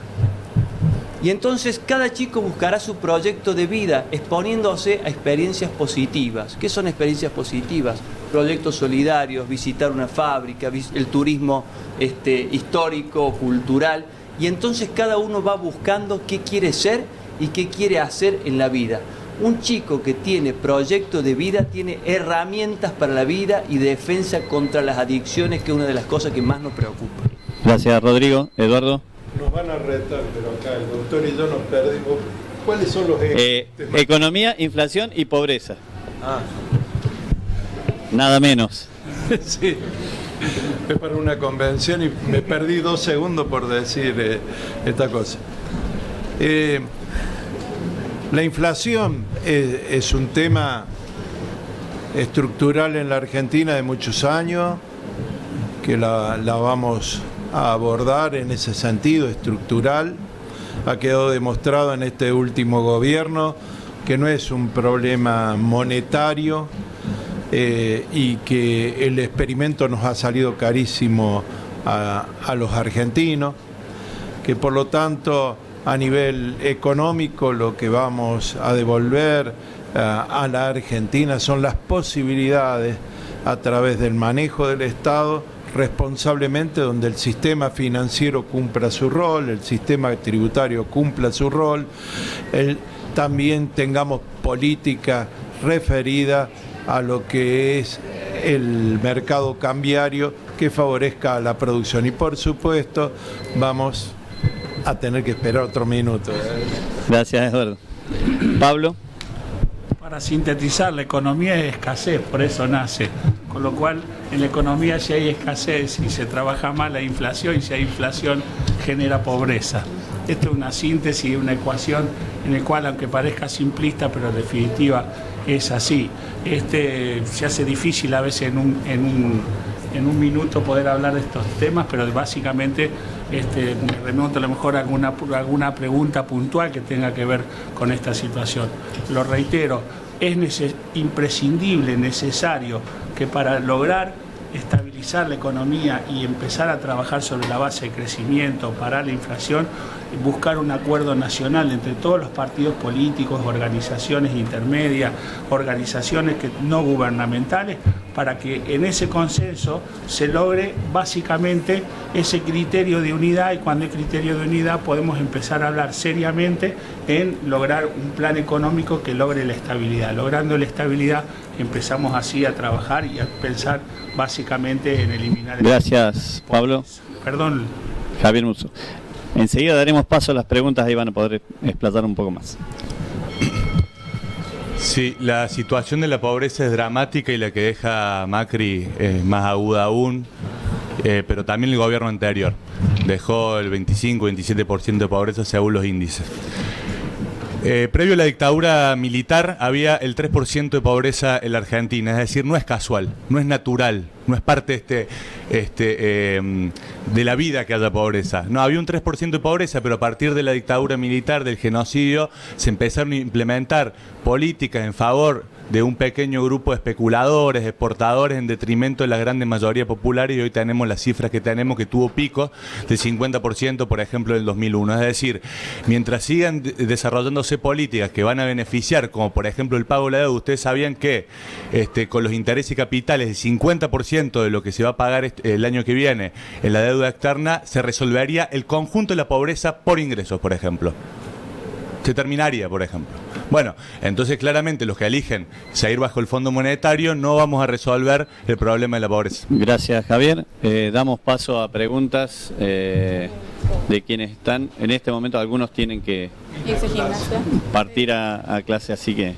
Y entonces cada chico buscará su proyecto de vida exponiéndose a experiencias positivas. ¿Qué son experiencias positivas? Proyectos solidarios, visitar una fábrica, el turismo histórico, cultural. Y entonces cada uno va buscando qué quiere ser y qué quiere hacer en la vida. Un chico que tiene proyecto de vida tiene herramientas para la vida y defensa contra las adicciones, que es una de las cosas que más nos preocupa. Gracias, Rodrigo. Eduardo. Nos van a retar, pero acá el doctor y yo nos perdimos. ¿Cuáles son los ejes? Economía, inflación y pobreza. Ah. Nada menos. Sí. Es para una convención y me perdí 2 segundos por decir esta cosa. La inflación es un tema estructural en la Argentina de muchos años, que la vamos a abordar en ese sentido estructural. Ha quedado demostrado en este último gobierno que no es un problema monetario, y que el experimento nos ha salido carísimo a los argentinos, que por lo tanto a nivel económico lo que vamos a devolver a la Argentina son las posibilidades a través del manejo del Estado responsablemente, donde el sistema financiero cumpla su rol, el sistema tributario cumpla su rol, también tengamos política referida a lo que es el mercado cambiario que favorezca a la producción. Y por supuesto vamos a tener que esperar otro minuto. Gracias, Eduardo. Pablo. Para sintetizar, la economía es escasez, por eso nace. Con lo cual, en la economía si hay escasez y se trabaja mal hay inflación, y si hay inflación genera pobreza. Esto es una síntesis, una ecuación en la cual, aunque parezca simplista, pero en definitiva es así. Se hace difícil a veces en un minuto poder hablar de estos temas, pero básicamente me remonto a lo mejor a alguna pregunta puntual que tenga que ver con esta situación. Lo reitero, es imprescindible, necesario, que para lograr estabilizar la economía y empezar a trabajar sobre la base de crecimiento, parar la inflación, buscar un acuerdo nacional entre todos los partidos políticos, organizaciones intermedias, organizaciones no gubernamentales, para que en ese consenso se logre básicamente ese criterio de unidad, y cuando hay criterio de unidad podemos empezar a hablar seriamente en lograr un plan económico que logre la estabilidad. Logrando la estabilidad empezamos así a trabajar y a pensar básicamente en eliminar... Gracias, Pablo. Perdón. Javier Musso. Enseguida daremos paso a las preguntas, ahí van a poder explotar un poco más. Sí, la situación de la pobreza es dramática y la que deja Macri es más aguda aún, pero también el gobierno anterior dejó el 25-27% de pobreza según los índices. Previo a la dictadura militar había el 3% de pobreza en la Argentina, es decir, no es casual, no es natural, no es parte de la vida que haya pobreza. No, había un 3% de pobreza, pero a partir de la dictadura militar, del genocidio, se empezaron a implementar políticas en favor de un pequeño grupo de especuladores, exportadores, en detrimento de la gran mayoría popular, y hoy tenemos las cifras que tenemos, que tuvo picos del 50%, por ejemplo, en el 2001. Es decir, mientras sigan desarrollándose políticas que van a beneficiar, como por ejemplo el pago de la deuda, ustedes sabían que con los intereses y capitales, el 50% de lo que se va a pagar el año que viene en la deuda externa, se resolvería el conjunto de la pobreza por ingresos, por ejemplo. Se terminaría, por ejemplo. Bueno, entonces claramente los que eligen seguir bajo el Fondo Monetario no vamos a resolver el problema de la pobreza. Gracias, Javier. Damos paso a preguntas de quienes están. En este momento algunos tienen que partir a clase, así que...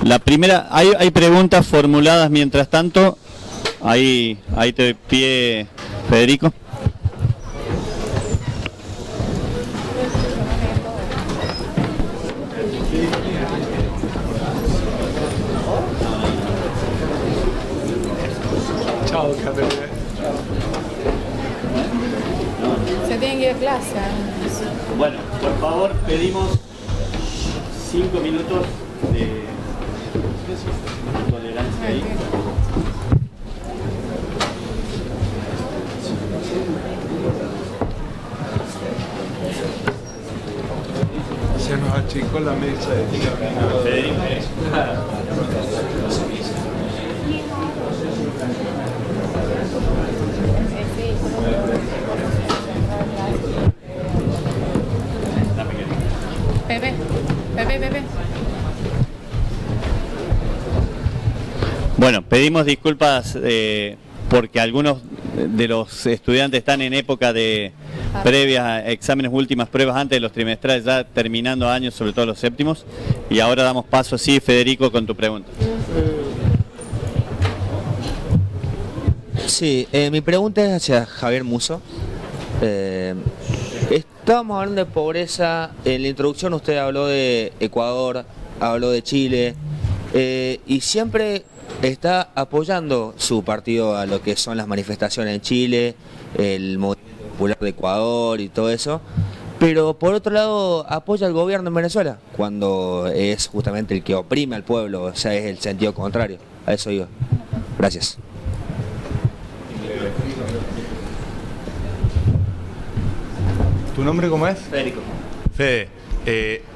La primera, hay preguntas formuladas mientras tanto. Ahí te pie, Federico. Chao, Caterina. Se tienen que ir a clase. Bueno, por favor, pedimos 5 minutos de tolerancia ahí. Se nos achicó la mesa de Federico. Pepe. Bueno, pedimos disculpas porque algunos de los estudiantes están en época de previas, exámenes, últimas pruebas antes de los trimestrales, ya terminando años, sobre todo los séptimos. Y ahora damos paso, sí, Federico, con tu pregunta. Sí, mi pregunta es hacia Javier Musso. Estábamos hablando de pobreza. En la introducción usted habló de Ecuador, habló de Chile, y siempre está apoyando su partido a lo que son las manifestaciones en Chile, el movimiento popular de Ecuador y todo eso, pero por otro lado apoya al gobierno en Venezuela, cuando es justamente el que oprime al pueblo, o sea, es el sentido contrario. A eso iba. Gracias. ¿Tu nombre cómo es? Federico. Fede,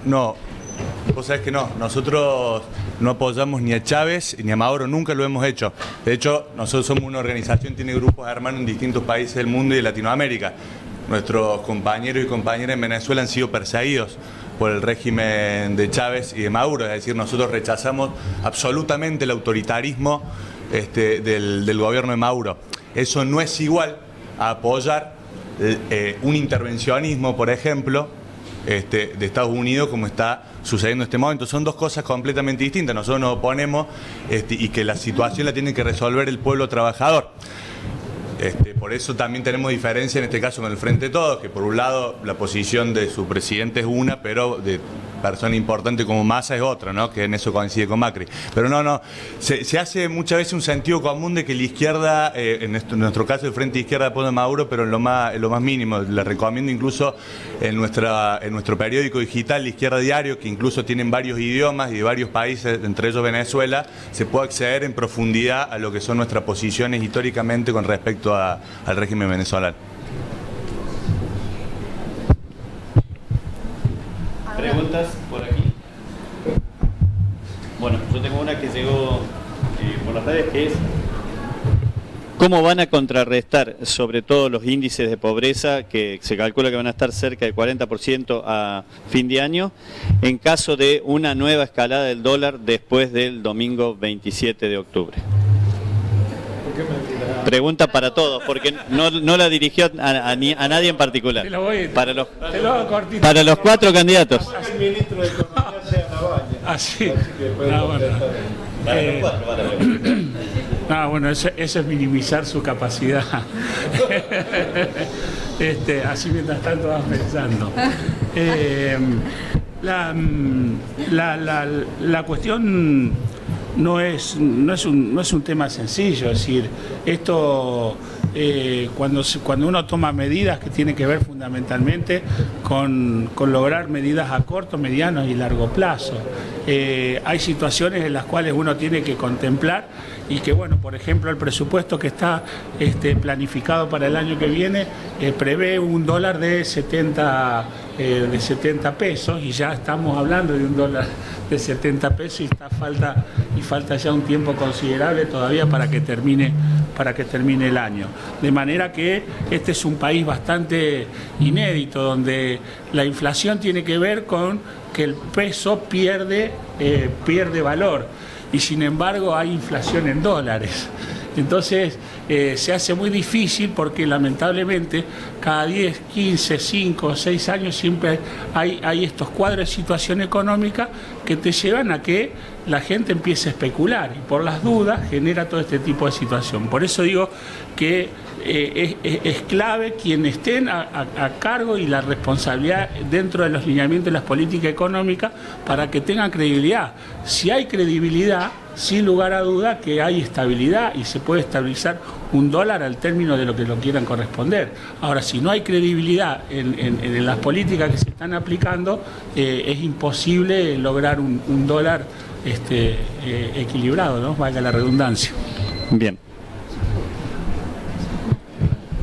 no, vos sabés que no, nosotros no apoyamos ni a Chávez ni a Maduro, nunca lo hemos hecho. De hecho, nosotros somos una organización, tiene grupos hermanos en distintos países del mundo y de Latinoamérica. Nuestros compañeros y compañeras en Venezuela han sido perseguidos por el régimen de Chávez y de Maduro, es decir, nosotros rechazamos absolutamente el autoritarismo del gobierno de Maduro. Eso no es igual a apoyar un intervencionismo, por ejemplo, de Estados Unidos, como está sucediendo en este momento. Son dos cosas completamente distintas. Nosotros nos oponemos y que la situación la tiene que resolver el pueblo trabajador. Por eso también tenemos diferencia en este caso con el Frente de Todos, que por un lado la posición de su presidente es una, pero de persona importante como Massa es otra, ¿no? Que en eso coincide con Macri. Pero no, se hace muchas veces un sentido común de que la izquierda, en nuestro caso el Frente de Izquierda apoya a Maduro, pero en lo más mínimo. Le recomiendo incluso en nuestro periódico digital, La Izquierda Diario, que incluso tienen varios idiomas y de varios países, entre ellos Venezuela, se puede acceder en profundidad a lo que son nuestras posiciones históricamente con respecto al régimen venezolano. ¿Preguntas por aquí? Bueno, yo tengo una que llegó por las redes, que es... ¿Cómo van a contrarrestar sobre todo los índices de pobreza, que se calcula que van a estar cerca del 40% a fin de año, en caso de una nueva escalada del dólar después del domingo 27 de octubre? Pregunta para todos, porque no la dirigió a nadie en particular. Para los cuatro candidatos. Bueno, eso es minimizar su capacidad. Así mientras tanto vas pensando. La cuestión no es un tema sencillo, es decir, esto cuando uno toma medidas que tienen que ver fundamentalmente con lograr medidas a corto, mediano y largo plazo. Hay situaciones en las cuales uno tiene que contemplar y que, bueno, por ejemplo, el presupuesto que está planificado para el año que viene prevé un dólar de 70 pesos, y ya estamos hablando de un dólar de 70 pesos y falta ya un tiempo considerable todavía para que termine el año. De manera que este es un país bastante inédito, donde la inflación tiene que ver con que el peso pierde valor, y sin embargo hay inflación en dólares. Entonces se hace muy difícil, porque lamentablemente cada 10, 15, 5 o 6 años siempre hay estos cuadros de situación económica que te llevan a que la gente empiece a especular, y por las dudas genera todo este tipo de situación. Por eso digo que es clave quienes estén a cargo y la responsabilidad dentro de los lineamientos de las políticas económicas para que tengan credibilidad. Si hay credibilidad, sin lugar a duda que hay estabilidad y se puede estabilizar un dólar al término de lo que lo quieran corresponder. Ahora, si no hay credibilidad en las políticas que se están aplicando, es imposible lograr un dólar equilibrado, ¿no? Valga la redundancia. Bien.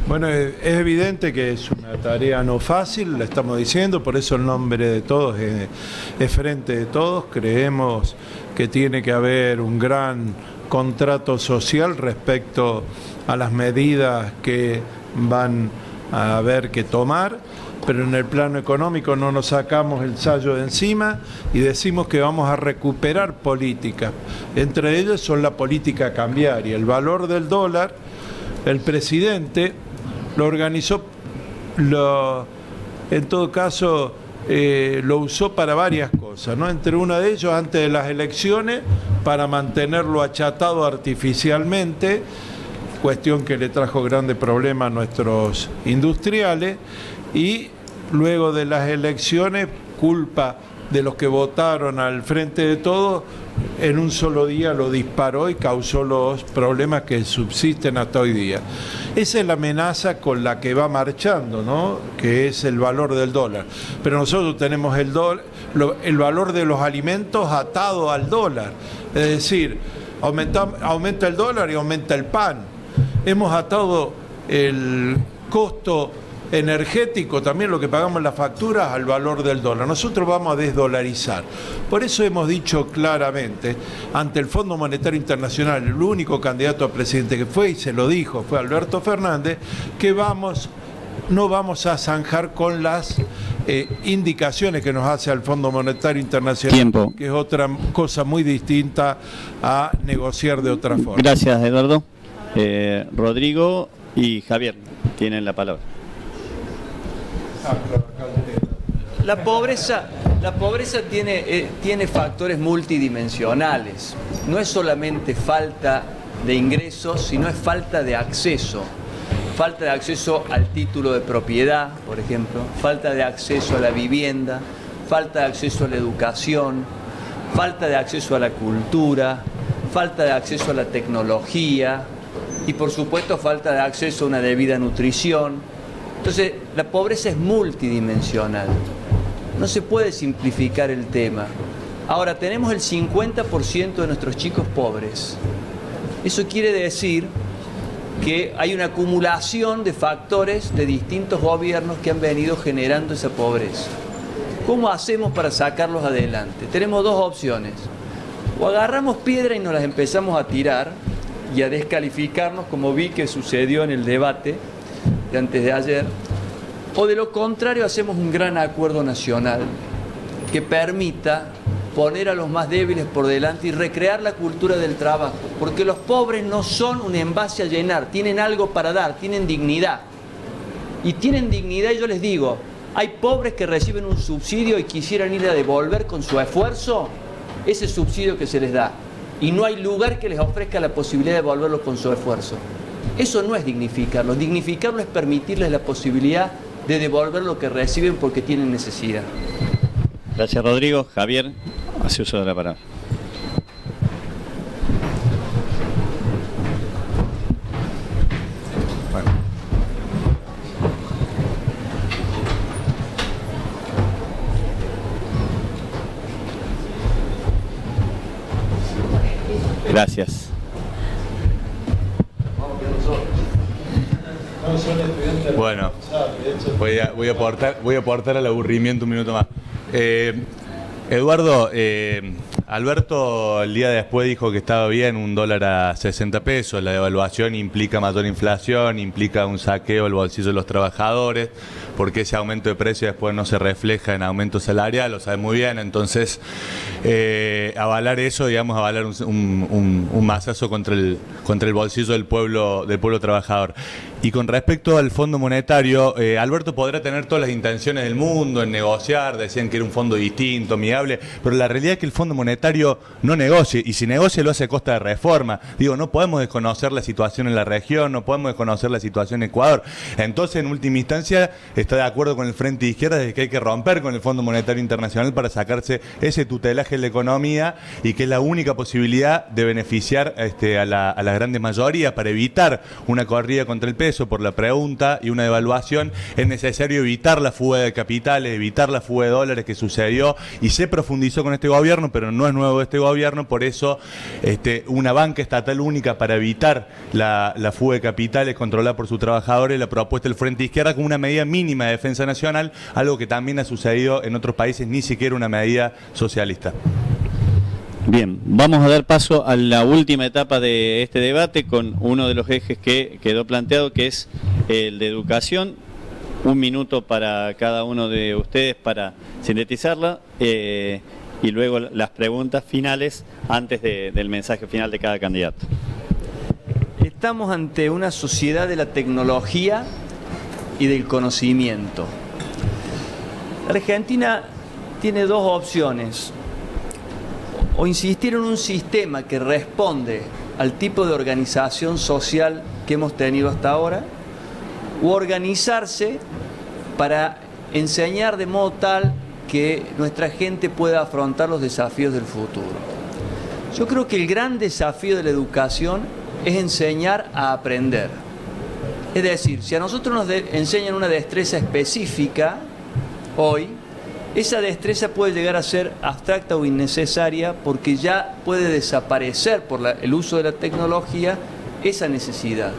Bueno, es evidente que es una tarea no fácil, la estamos diciendo, por eso el nombre de todos es Frente de Todos. Creemos que tiene que haber un gran contrato social respecto a las medidas que van a haber que tomar, pero en el plano económico no nos sacamos el sayo de encima y decimos que vamos a recuperar políticas. Entre ellas son la política cambiaria, el valor del dólar. El presidente lo organizó, en todo caso lo usó para varias cosas, ¿no? Entre una de ellos, antes de las elecciones, para mantenerlo achatado artificialmente, cuestión que le trajo grandes problemas a nuestros industriales, y luego de las elecciones, culpa de los que votaron al Frente de Todos, en un solo día lo disparó y causó los problemas que subsisten hasta hoy día. Esa es la amenaza con la que va marchando, ¿no? Que es el valor del dólar. Pero nosotros tenemos el valor de los alimentos atado al dólar. Es decir, aumenta el dólar y aumenta el pan. Hemos atado el costo energético, también lo que pagamos en las facturas, al valor del dólar. Nosotros vamos a desdolarizar. Por eso hemos dicho claramente ante el Fondo Monetario Internacional, el único candidato a presidente que fue, y se lo dijo, fue Alberto Fernández, que no vamos a zanjar con las indicaciones que nos hace el Fondo Monetario Internacional. Tiempo. Que es otra cosa muy distinta a negociar de otra forma. Gracias, Eduardo. Rodrigo y Javier tienen la palabra. La pobreza tiene factores multidimensionales. No es solamente falta de ingresos, sino es falta de acceso. Falta de acceso al título de propiedad, por ejemplo, falta de acceso a la vivienda, falta de acceso a la educación, falta de acceso a la cultura, falta de acceso a la tecnología y, por supuesto, falta de acceso a una debida nutrición. Entonces, la pobreza es multidimensional. No se puede simplificar el tema. Ahora, tenemos el 50% de nuestros chicos pobres. Eso quiere decir que hay una acumulación de factores de distintos gobiernos que han venido generando esa pobreza. ¿Cómo hacemos para sacarlos adelante? Tenemos dos opciones. O agarramos piedra y nos las empezamos a tirar y a descalificarnos, como vi que sucedió en el debate de antes de ayer, o de lo contrario hacemos un gran acuerdo nacional que permita poner a los más débiles por delante y recrear la cultura del trabajo, porque los pobres no son un envase a llenar, tienen algo para dar, tienen dignidad. Y tienen dignidad, y yo les digo, hay pobres que reciben un subsidio y quisieran ir a devolver con su esfuerzo ese subsidio que se les da, y no hay lugar que les ofrezca la posibilidad de devolverlo con su esfuerzo. Eso no es dignificarlo. Dignificarlo es permitirles la posibilidad de devolver lo que reciben porque tienen necesidad. Gracias, Rodrigo. Javier, hace uso de la palabra. Gracias. Bueno, voy a aportar al aburrimiento un minuto más. Eduardo, Alberto el día después dijo que estaba bien un dólar a 60 pesos, la devaluación implica mayor inflación, implica un saqueo al bolsillo de los trabajadores, porque ese aumento de precio después no se refleja en aumento salarial, lo sabe muy bien, entonces avalar eso, digamos, avalar un mazazo contra el bolsillo del pueblo trabajador. Y con respecto al Fondo Monetario, Alberto podrá tener todas las intenciones del mundo en negociar, decían que era un fondo distinto, amigable, pero la realidad es que el Fondo Monetario no negocia, y si negocia lo hace a costa de reforma. Digo, no podemos desconocer la situación en la región, no podemos desconocer la situación en Ecuador. Entonces, en última instancia, está de acuerdo con el Frente de Izquierda de que hay que romper con el Fondo Monetario Internacional para sacarse ese tutelaje de la economía, y que es la única posibilidad de beneficiar a la grande mayoría para evitar una corrida contra el peso por la pregunta y una devaluación. Es necesario evitar la fuga de capitales, evitar la fuga de dólares que sucedió y se profundizó con este gobierno, pero no es nuevo este gobierno. Por eso una banca estatal única para evitar la fuga de capitales controlada por sus trabajadores, la propuesta del Frente de Izquierda como una medida mínima de defensa nacional, algo que también ha sucedido en otros países, ni siquiera una medida socialista. Bien, vamos a dar paso a la última etapa de este debate con uno de los ejes que quedó planteado, que es el de educación. 1 minuto para cada uno de ustedes para sintetizarla y luego las preguntas finales antes del mensaje final de cada candidato. Estamos ante una sociedad de la tecnología y del conocimiento. La Argentina tiene dos opciones: o insistir en un sistema que responde al tipo de organización social que hemos tenido hasta ahora, o organizarse para enseñar de modo tal que nuestra gente pueda afrontar los desafíos del futuro. Yo creo que el gran desafío de la educación es enseñar a aprender. Es decir, si a nosotros nos enseñan una destreza específica hoy, esa destreza puede llegar a ser abstracta o innecesaria porque ya puede desaparecer por el uso de la tecnología esa necesidad.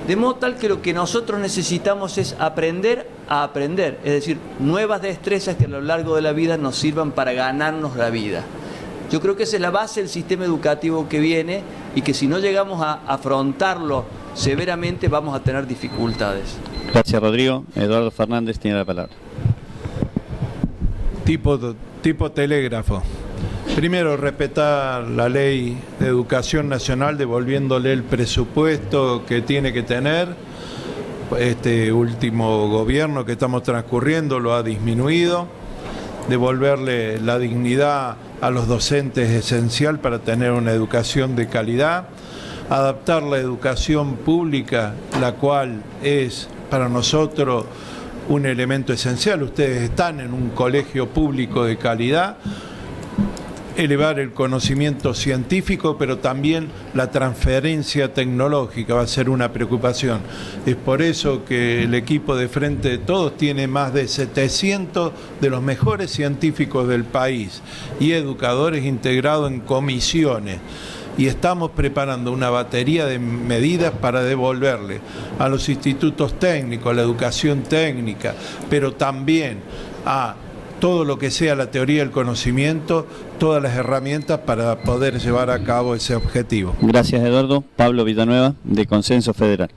De modo tal que lo que nosotros necesitamos es aprender a aprender, es decir, nuevas destrezas que a lo largo de la vida nos sirvan para ganarnos la vida. Yo creo que esa es la base del sistema educativo que viene y que si no llegamos a afrontarlo severamente vamos a tener dificultades. Gracias, Rodrigo. Eduardo Fernández tiene la palabra. Tipo telégrafo. Primero, respetar la ley de educación nacional, devolviéndole el presupuesto que tiene que tener. Este último gobierno que estamos transcurriendo lo ha disminuido. Devolverle la dignidad a los docentes es esencial para tener una educación de calidad. Adaptar la educación pública, la cual es para nosotros un elemento esencial. Ustedes están en un colegio público de calidad. Elevar el conocimiento científico, pero también la transferencia tecnológica va a ser una preocupación. Es por eso que el equipo de Frente de Todos tiene más de 700 de los mejores científicos del país y educadores integrados en comisiones. Y estamos preparando una batería de medidas para devolverle a los institutos técnicos, a la educación técnica, pero también a todo lo que sea la teoría del conocimiento, todas las herramientas para poder llevar a cabo ese objetivo. Gracias, Eduardo. Pablo Villanueva, de Consenso Federal.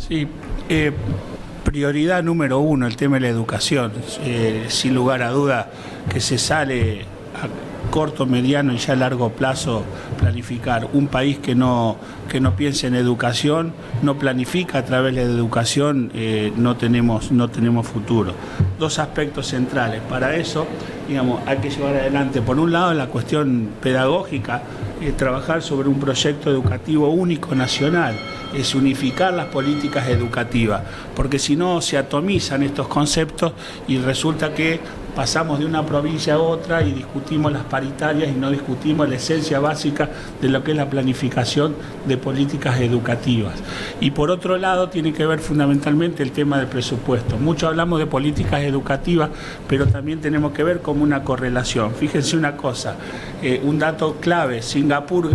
Sí, prioridad número 1, el tema de la educación. Sin lugar a duda que se sale a corto, mediano y ya a largo plazo planificar. Un país que no piense en educación, no planifica a través de la educación, no tenemos futuro. Dos aspectos centrales. Para eso, digamos, hay que llevar adelante, por un lado, la cuestión pedagógica, trabajar sobre un proyecto educativo único nacional, es unificar las políticas educativas, porque si no se atomizan estos conceptos y resulta que pasamos de una provincia a otra y discutimos las paritarias y no discutimos la esencia básica de lo que es la planificación de políticas educativas. Y por otro lado tiene que ver fundamentalmente el tema del presupuesto. Mucho hablamos de políticas educativas, pero también tenemos que ver como una correlación. Fíjense una cosa, un dato clave: Singapur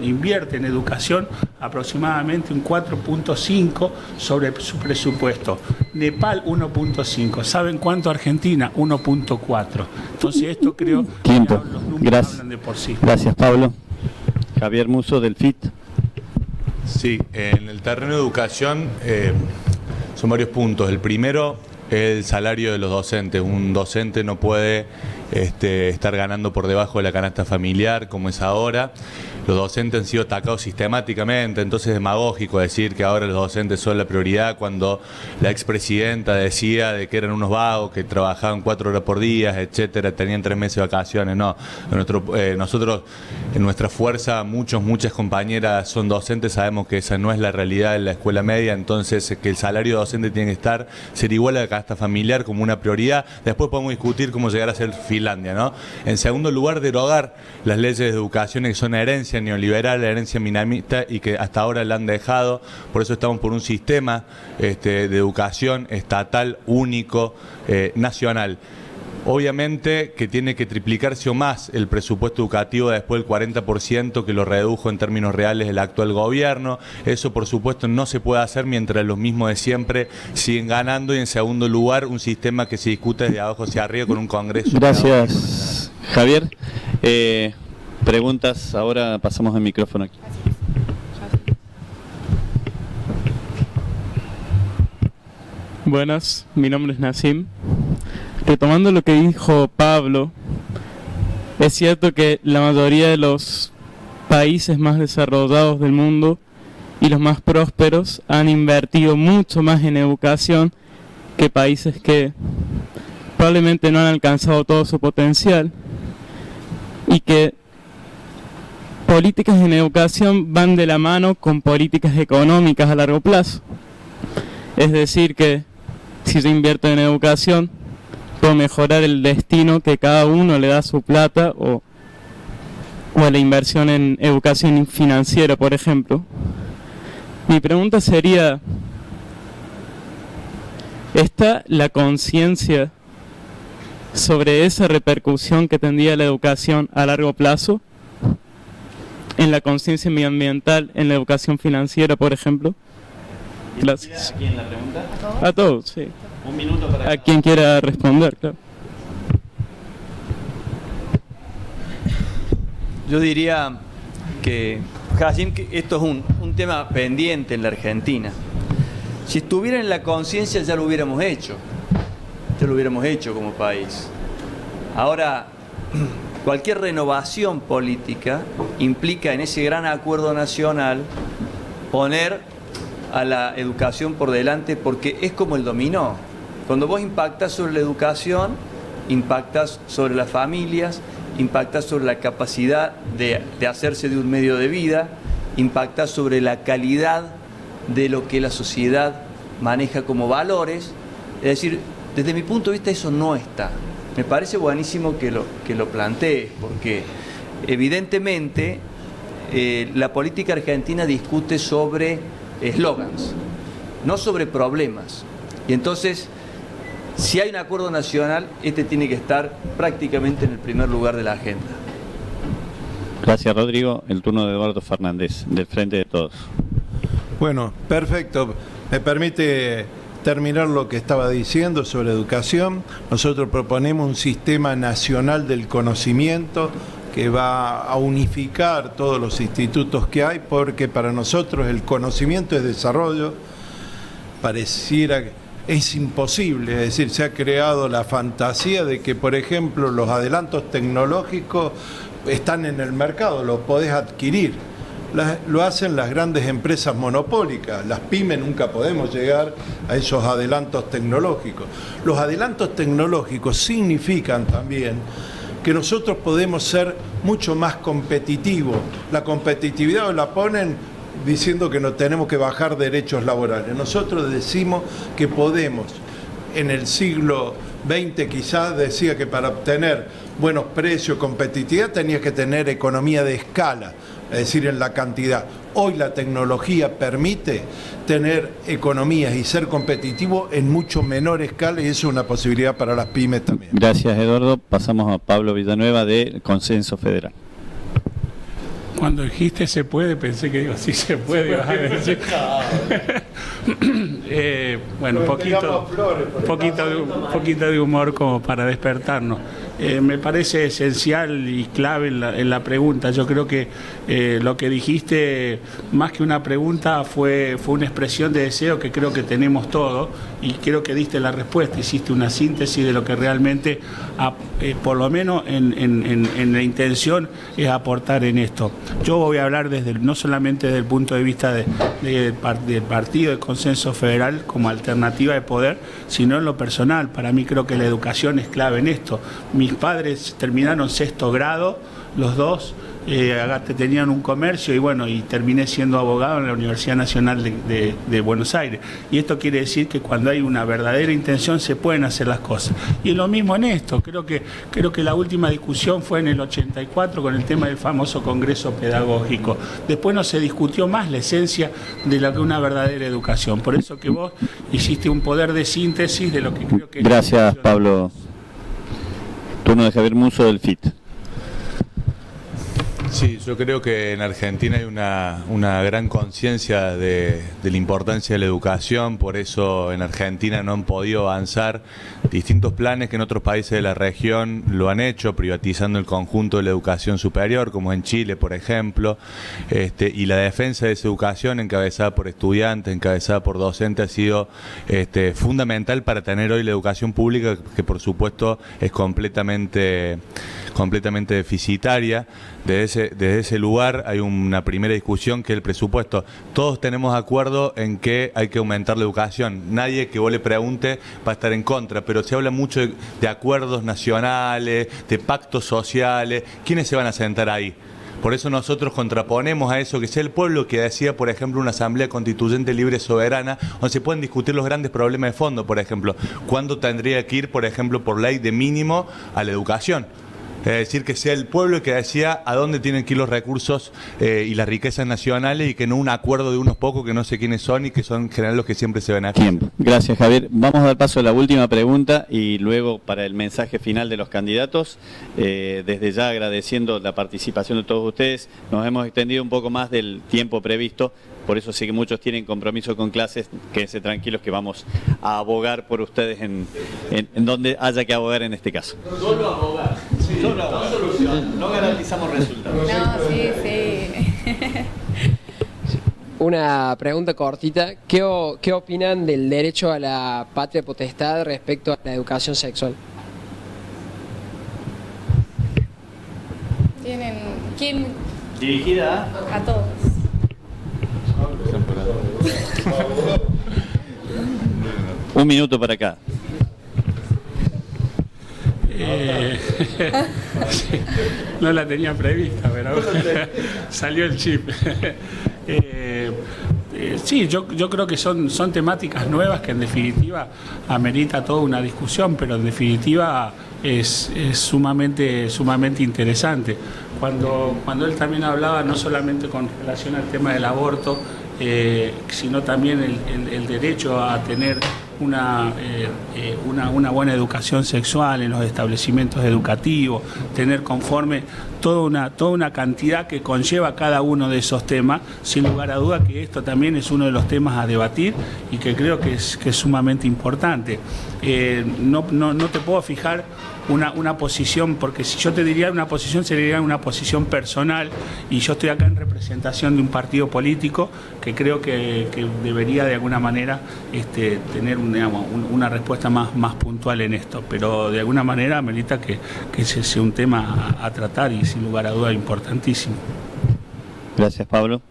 invierte en educación aproximadamente un 4.5 sobre su presupuesto. Nepal 1.5. ¿Saben cuánto Argentina? 1.4. Entonces esto creo que los números hablan de por sí. Gracias, Pablo. Javier Musso, del FIT. Sí, en el terreno de educación son varios puntos. El primero, el salario de los docentes. Un docente no puede estar ganando por debajo de la canasta familiar como es ahora. Los docentes han sido atacados sistemáticamente, entonces es demagógico decir que ahora los docentes son la prioridad cuando la expresidenta decía de que eran unos vagos, que trabajaban 4 horas por día, etcétera, tenían 3 meses de vacaciones. No, nosotros en nuestra fuerza, muchas compañeras son docentes, sabemos que esa no es la realidad en la escuela media, entonces que el salario docente tiene que ser igual a la canasta familiar como una prioridad. Después podemos discutir cómo llegar a ser Finlandia, ¿no? En segundo lugar, derogar las leyes de educación que son herencia neoliberal, herencia minamista y que hasta ahora la han dejado. Por eso estamos por un sistema de educación estatal único, nacional. Obviamente que tiene que triplicarse o más el presupuesto educativo después del 40% que lo redujo en términos reales el actual gobierno. Eso por supuesto no se puede hacer mientras los mismos de siempre siguen ganando, y en segundo lugar un sistema que se discute desde abajo hacia arriba con un congreso. Gracias, Javier. Preguntas, ahora pasamos el micrófono aquí. Buenas, mi nombre es Nassim. Retomando lo que dijo Pablo, es cierto que la mayoría de los países más desarrollados del mundo y los más prósperos han invertido mucho más en educación que países que probablemente no han alcanzado todo su potencial, y que políticas en educación van de la mano con políticas económicas a largo plazo. Es decir, que si yo invierto en educación, puedo mejorar el destino que cada uno le da a su plata o a la inversión en educación financiera, por ejemplo. Mi pregunta sería, ¿está la conciencia sobre esa repercusión que tendría la educación a largo plazo? En la conciencia medioambiental, en la educación financiera, por ejemplo. Gracias. ¿A quién la pregunta? A todos, sí. Un minuto para a quien quiera responder, claro. Yo diría que, Hashim, que esto es un tema pendiente en la Argentina. Si estuviera en la conciencia ya lo hubiéramos hecho. Ya lo hubiéramos hecho como país. Ahora, cualquier renovación política implica en ese gran acuerdo nacional poner a la educación por delante, porque es como el dominó. Cuando vos impactas sobre la educación, impactas sobre las familias, impactas sobre la capacidad de hacerse de un medio de vida, impactas sobre la calidad de lo que la sociedad maneja como valores. Es decir, desde mi punto de vista eso no está. Me parece buenísimo que lo plantees, porque evidentemente la política argentina discute sobre eslogans, no sobre problemas. Y entonces, si hay un acuerdo nacional, este tiene que estar prácticamente en el primer lugar de la agenda. Gracias, Rodrigo. El turno de Eduardo Fernández, del Frente de Todos. Bueno, perfecto. Me permite terminar lo que estaba diciendo sobre educación. Nosotros proponemos un sistema nacional del conocimiento que va a unificar todos los institutos que hay, porque para nosotros el conocimiento es desarrollo. Pareciera que es imposible, es decir, se ha creado la fantasía de que, por ejemplo, los adelantos tecnológicos están en el mercado, los podés adquirir. Lo hacen las grandes empresas monopólicas, las pymes nunca podemos llegar a esos adelantos tecnológicos. Los adelantos tecnológicos significan también que nosotros podemos ser mucho más competitivos. La competitividad la ponen diciendo que no tenemos que bajar derechos laborales. Nosotros decimos que podemos, en el siglo XX quizás decía que para obtener buenos precios, competitividad, tenías que tener economía de escala, es decir, en la cantidad. Hoy la tecnología permite tener economías y ser competitivo en mucho menor escala, y eso es una posibilidad para las pymes también. Gracias, Eduardo. Pasamos a Pablo Villanueva del Consenso Federal. Cuando dijiste se puede, pensé que digo, sí se puede. Vas a decir. Bueno, poquito de humor como para despertarnos. Me parece esencial y clave en la pregunta. Yo creo que lo que dijiste, más que una pregunta, fue una expresión de deseo que creo que tenemos todos, y creo que diste la respuesta, hiciste una síntesis de lo que realmente, por lo menos en la intención, es aportar en esto. Yo voy a hablar no solamente desde el punto de vista del partido de Consenso Federal como alternativa de poder, sino en lo personal. Para mí creo que la educación es clave en esto. Mis padres terminaron 6º grado, los dos, tenían un comercio y terminé siendo abogado en la Universidad Nacional de Buenos Aires. Y esto quiere decir que cuando hay una verdadera intención se pueden hacer las cosas. Y lo mismo en esto, creo que la última discusión fue en el 84 con el tema del famoso Congreso Pedagógico. Después no se discutió más la esencia de lo que es una verdadera educación. Por eso que vos hiciste un poder de síntesis de lo que creo que... Gracias, Pablo. Turno de Javier Musso del FIT. Sí, yo creo que en Argentina hay una gran conciencia de la importancia de la educación, por eso en Argentina no han podido avanzar distintos planes que en otros países de la región lo han hecho, privatizando el conjunto de la educación superior, como en Chile, por ejemplo, y la defensa de esa educación encabezada por estudiantes, encabezada por docentes, ha sido fundamental para tener hoy la educación pública, que por supuesto es completamente deficitaria. Desde ese lugar hay una primera discusión, que es el presupuesto. Todos tenemos acuerdo en que hay que aumentar la educación. Nadie que vos le pregunte va a estar en contra, pero se habla mucho de acuerdos nacionales, de pactos sociales. ¿Quiénes se van a sentar ahí? Por eso nosotros contraponemos a eso, que sea el pueblo que decida, por ejemplo, una asamblea constituyente libre soberana, donde se pueden discutir los grandes problemas de fondo, por ejemplo. ¿Cuándo tendría que ir, por ejemplo, por ley de mínimo a la educación? Es decir, que sea el pueblo el que decida a dónde tienen que ir los recursos y las riquezas nacionales, y que no un acuerdo de unos pocos que no sé quiénes son y que son en general los que siempre se benefician. Bien, gracias, Javier. Vamos a dar paso a la última pregunta y luego para el mensaje final de los candidatos. Desde ya agradeciendo la participación de todos ustedes. Nos hemos extendido un poco más del tiempo previsto, por eso sé que muchos tienen compromiso con clases. Quédense tranquilos que vamos a abogar por ustedes en donde haya que abogar en este caso. Solo abogar. Sí, no solución, no garantizamos resultados. No, sí. Una pregunta cortita. ¿Qué opinan del derecho a la patria potestad respecto a la educación sexual? ¿Quién? Dirigida A todos. Un minuto para acá. Sí, no la tenía prevista, pero salió el chip. Sí, yo creo que son temáticas nuevas que en definitiva amerita toda una discusión, pero en definitiva es sumamente interesante. Cuando él también hablaba no solamente con relación al tema del aborto, sino también el derecho a tener una buena educación sexual en los establecimientos educativos, tener conforme toda una cantidad que conlleva cada uno de esos temas. Sin lugar a duda que esto también es uno de los temas a debatir y que creo que es sumamente importante. No te puedo fijar una posición, porque si yo te diría una posición sería una posición personal, y yo estoy acá en representación de un partido político que creo que debería de alguna manera tener una respuesta más puntual en esto, pero de alguna manera amerita que ese sea un tema a tratar y sin lugar a duda importantísimo. Gracias, Pablo.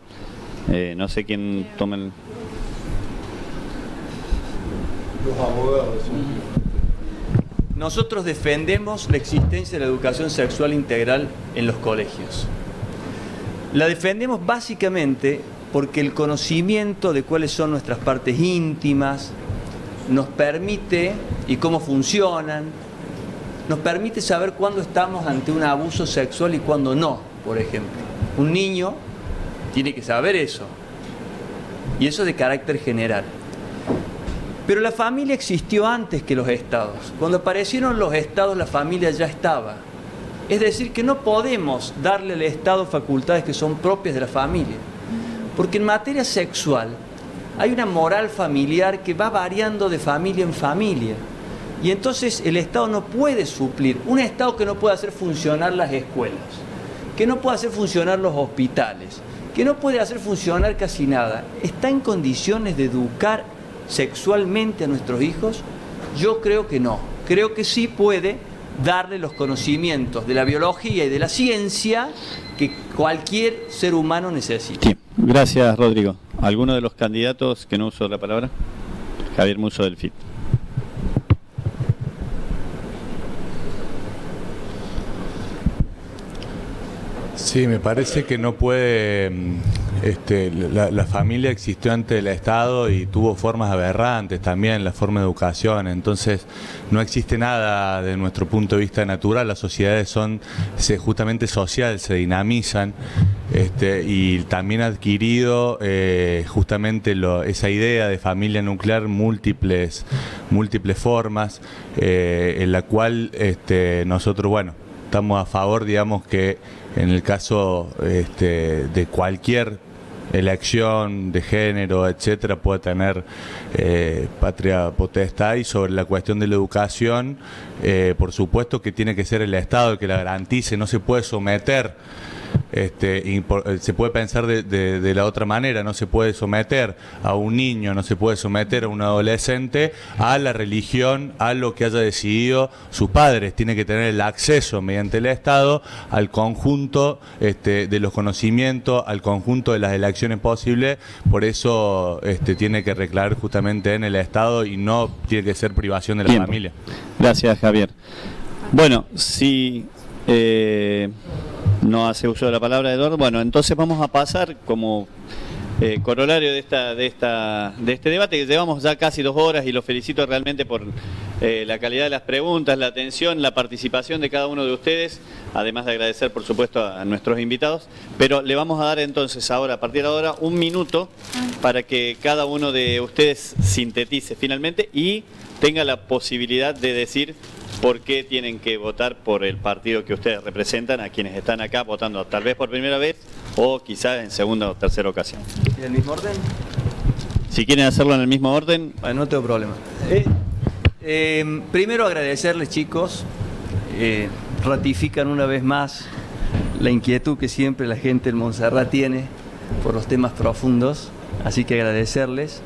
No sé quién toma el... Los abogados. Nosotros defendemos la existencia de la educación sexual integral en los colegios. La defendemos básicamente porque el conocimiento de cuáles son nuestras partes íntimas nos permite, y cómo funcionan, nos permite saber cuándo estamos ante un abuso sexual y cuándo no, por ejemplo. Un niño tiene que saber eso, y eso de carácter general. Pero la familia existió antes que los estados. Cuando aparecieron los estados, la familia ya estaba. Es decir, que no podemos darle al Estado facultades que son propias de la familia. Porque en materia sexual hay una moral familiar que va variando de familia en familia. Y entonces el Estado no puede suplir. Un Estado que no puede hacer funcionar las escuelas, que no puede hacer funcionar los hospitales, que no puede hacer funcionar casi nada, ¿está en condiciones de educar sexualmente a nuestros hijos? Yo creo que no. Creo que sí puede darle los conocimientos de la biología y de la ciencia que cualquier ser humano necesita. Sí. Gracias, Rodrigo. ¿Alguno de los candidatos que no usó la palabra? Javier Musso del FIT. Sí, me parece que no puede... la familia existió antes del Estado y tuvo formas aberrantes también, la forma de educación. Entonces, no existe nada de nuestro punto de vista natural. Las sociedades son justamente sociales, se dinamizan. Y también ha adquirido justamente esa idea de familia nuclear múltiples formas, en la cual nosotros, estamos a favor, digamos, que en el caso de cualquier elección de género, etcétera, pueda tener patria potestad, y sobre la cuestión de la educación, por supuesto que tiene que ser el Estado el que la garantice, no se puede someter. Se puede pensar de la otra manera, no se puede someter a un niño, no se puede someter a un adolescente a la religión, a lo que haya decidido sus padres. Tiene que tener el acceso mediante el Estado al conjunto de los conocimientos, al conjunto de las elecciones posibles. Por eso tiene que reclarar justamente en el Estado y no tiene que ser privación de la familia. Gracias, Javier. Bueno, si no hace uso de la palabra Eduardo, bueno, entonces vamos a pasar como corolario de este debate, que llevamos ya casi 2 horas, y lo felicito realmente por la calidad de las preguntas, la atención, la participación de cada uno de ustedes, además de agradecer por supuesto a nuestros invitados. Pero le vamos a dar entonces ahora, a partir de ahora, 1 minuto para que cada uno de ustedes sintetice finalmente y tenga la posibilidad de decir por qué tienen que votar por el partido que ustedes representan, a quienes están acá votando tal vez por primera vez o quizás en segunda o tercera ocasión. ¿En el mismo orden? Si quieren hacerlo en el mismo orden. Bueno, no tengo problema. Primero agradecerles, chicos. Ratifican una vez más la inquietud que siempre la gente en Montserrat tiene por los temas profundos, así que agradecerles.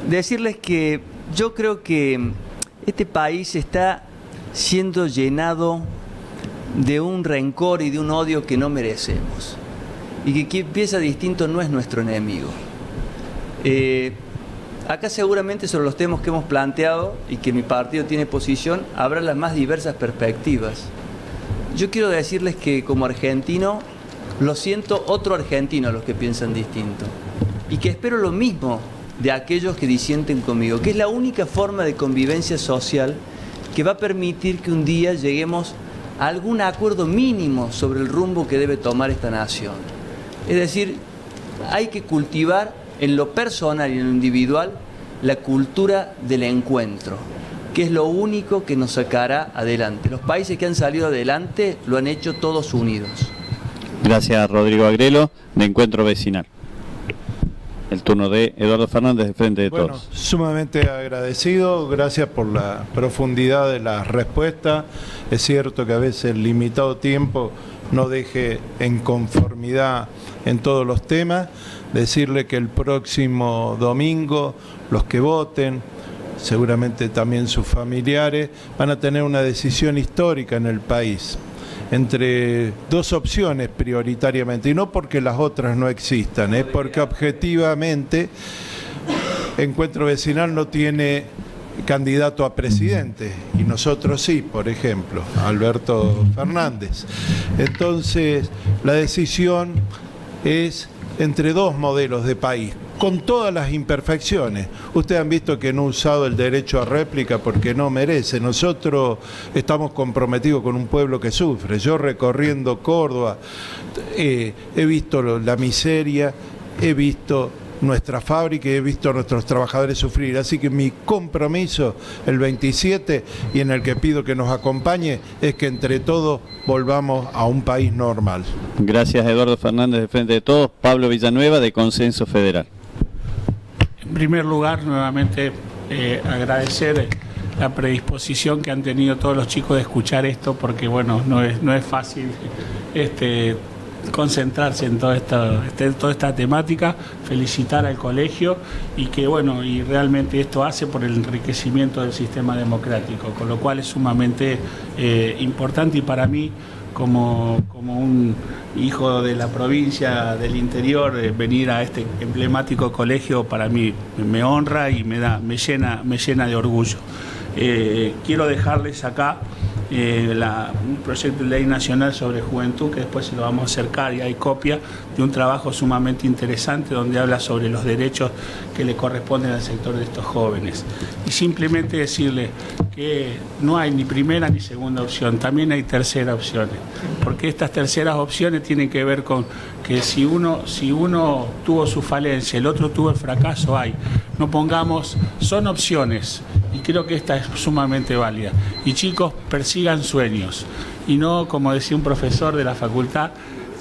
Decirles que yo creo que este país está siendo llenado de un rencor y de un odio que no merecemos. Y que quien piensa distinto no es nuestro enemigo. Acá seguramente sobre los temas que hemos planteado y que mi partido tiene posición, habrá las más diversas perspectivas. Yo quiero decirles que como argentino, lo siento otro argentino a los que piensan distinto. Y que espero lo mismo de aquellos que disienten conmigo, que es la única forma de convivencia social que va a permitir que un día lleguemos a algún acuerdo mínimo sobre el rumbo que debe tomar esta nación. Es decir, hay que cultivar en lo personal y en lo individual la cultura del encuentro, que es lo único que nos sacará adelante. Los países que han salido adelante lo han hecho todos unidos. Gracias, Rodrigo Agrelo, de Encuentro Vecinal. El turno de Eduardo Fernández, de Frente de Todos. Sumamente agradecido, gracias por la profundidad de la respuesta. Es cierto que a veces el limitado tiempo no deje en conformidad en todos los temas. Decirle que el próximo domingo los que voten, seguramente también sus familiares, van a tener una decisión histórica en el país entre 2 opciones prioritariamente, y no porque las otras no existan, es porque objetivamente Encuentro Vecinal no tiene candidato a presidente y nosotros sí, por ejemplo, Alberto Fernández. Entonces la decisión es entre 2 modelos de país, con todas las imperfecciones. Ustedes han visto que no he usado el derecho a réplica porque no merece. Nosotros estamos comprometidos con un pueblo que sufre. Yo recorriendo Córdoba he visto la miseria, he visto nuestra fábrica y he visto a nuestros trabajadores sufrir. Así que mi compromiso el 27, y en el que pido que nos acompañe, es que entre todos volvamos a un país normal. Gracias, Eduardo Fernández, de Frente de Todos. Pablo Villanueva, de Consenso Federal. En primer lugar, nuevamente agradecer la predisposición que han tenido todos los chicos de escuchar esto, porque bueno, no es fácil concentrarse en toda esta temática. Felicitar al colegio y que bueno, y realmente esto hace por el enriquecimiento del sistema democrático, con lo cual es sumamente importante, y para mí como un hijo de la provincia del interior, venir a este emblemático colegio para mí me honra y me llena de orgullo. Quiero dejarles acá un proyecto de ley nacional sobre juventud, que después se lo vamos a acercar, y hay copia de un trabajo sumamente interesante donde habla sobre los derechos que le corresponden al sector de estos jóvenes. Y simplemente decirle que no hay ni primera ni segunda opción, también hay terceras opciones, porque estas terceras opciones tienen que ver con que si uno tuvo su falencia, el otro tuvo el fracaso, no pongamos, son opciones, y creo que esta es sumamente válida. Y chicos, persigan sueños. y no, como decía un profesor de la facultad,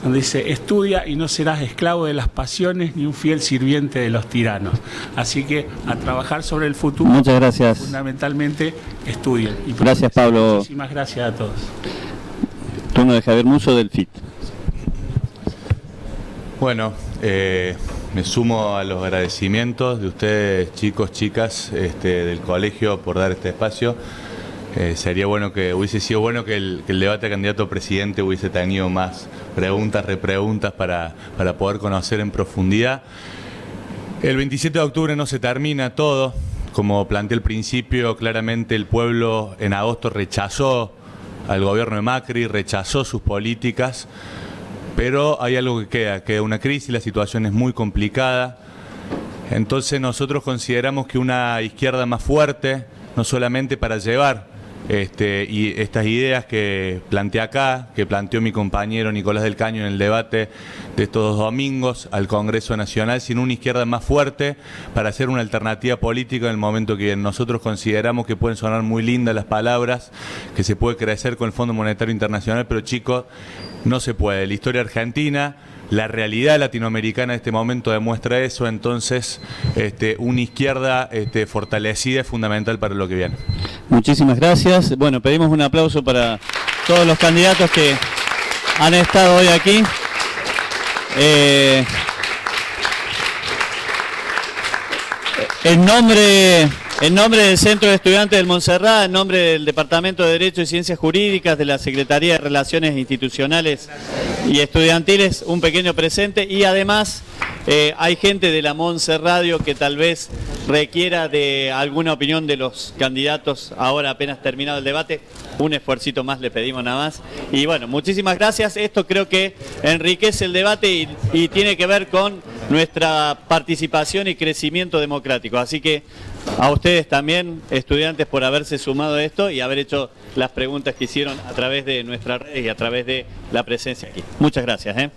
donde dice, estudia y no serás esclavo de las pasiones ni un fiel sirviente de los tiranos. Así que a trabajar sobre el futuro. Muchas gracias. Fundamentalmente estudien. Y Gracias, Pablo. Muchísimas gracias a todos. Turno de Javier Musso del FIT. Bueno, me sumo a los agradecimientos de ustedes, chicos, chicas, del colegio por dar este espacio. Hubiese sido bueno que el debate a candidato a presidente hubiese tenido más preguntas, repreguntas para poder conocer en profundidad. El 27 de octubre no se termina todo. Como planteé al principio, claramente el pueblo en agosto rechazó al gobierno de Macri, rechazó sus políticas, pero hay algo que queda una crisis, la situación es muy complicada. Entonces nosotros consideramos que una izquierda más fuerte, no solamente para llevar y estas ideas que planteé acá, que planteó mi compañero Nicolás del Caño en el debate de estos 2 domingos al Congreso Nacional, sino una izquierda más fuerte para hacer una alternativa política en el momento que nosotros consideramos que pueden sonar muy lindas las palabras, que se puede crecer con el Fondo Monetario Internacional, pero chicos, no se puede. La historia argentina, la realidad latinoamericana de este momento demuestra eso. Entonces una izquierda fortalecida es fundamental para lo que viene. Muchísimas gracias. Bueno, pedimos un aplauso para todos los candidatos que han estado hoy aquí. En nombre del Centro de Estudiantes del Montserrat, en nombre del Departamento de Derecho y Ciencias Jurídicas, de la Secretaría de Relaciones Institucionales y Estudiantiles, un pequeño presente, y además hay gente de la Monse Radio que tal vez requiera de alguna opinión de los candidatos ahora apenas terminado el debate. Un esfuercito más le pedimos nada más. Y bueno, muchísimas gracias. Esto creo que enriquece el debate y tiene que ver con nuestra participación y crecimiento democrático. Así que a ustedes también, estudiantes, por haberse sumado a esto y haber hecho las preguntas que hicieron a través de nuestras redes y a través de la presencia aquí. Muchas gracias.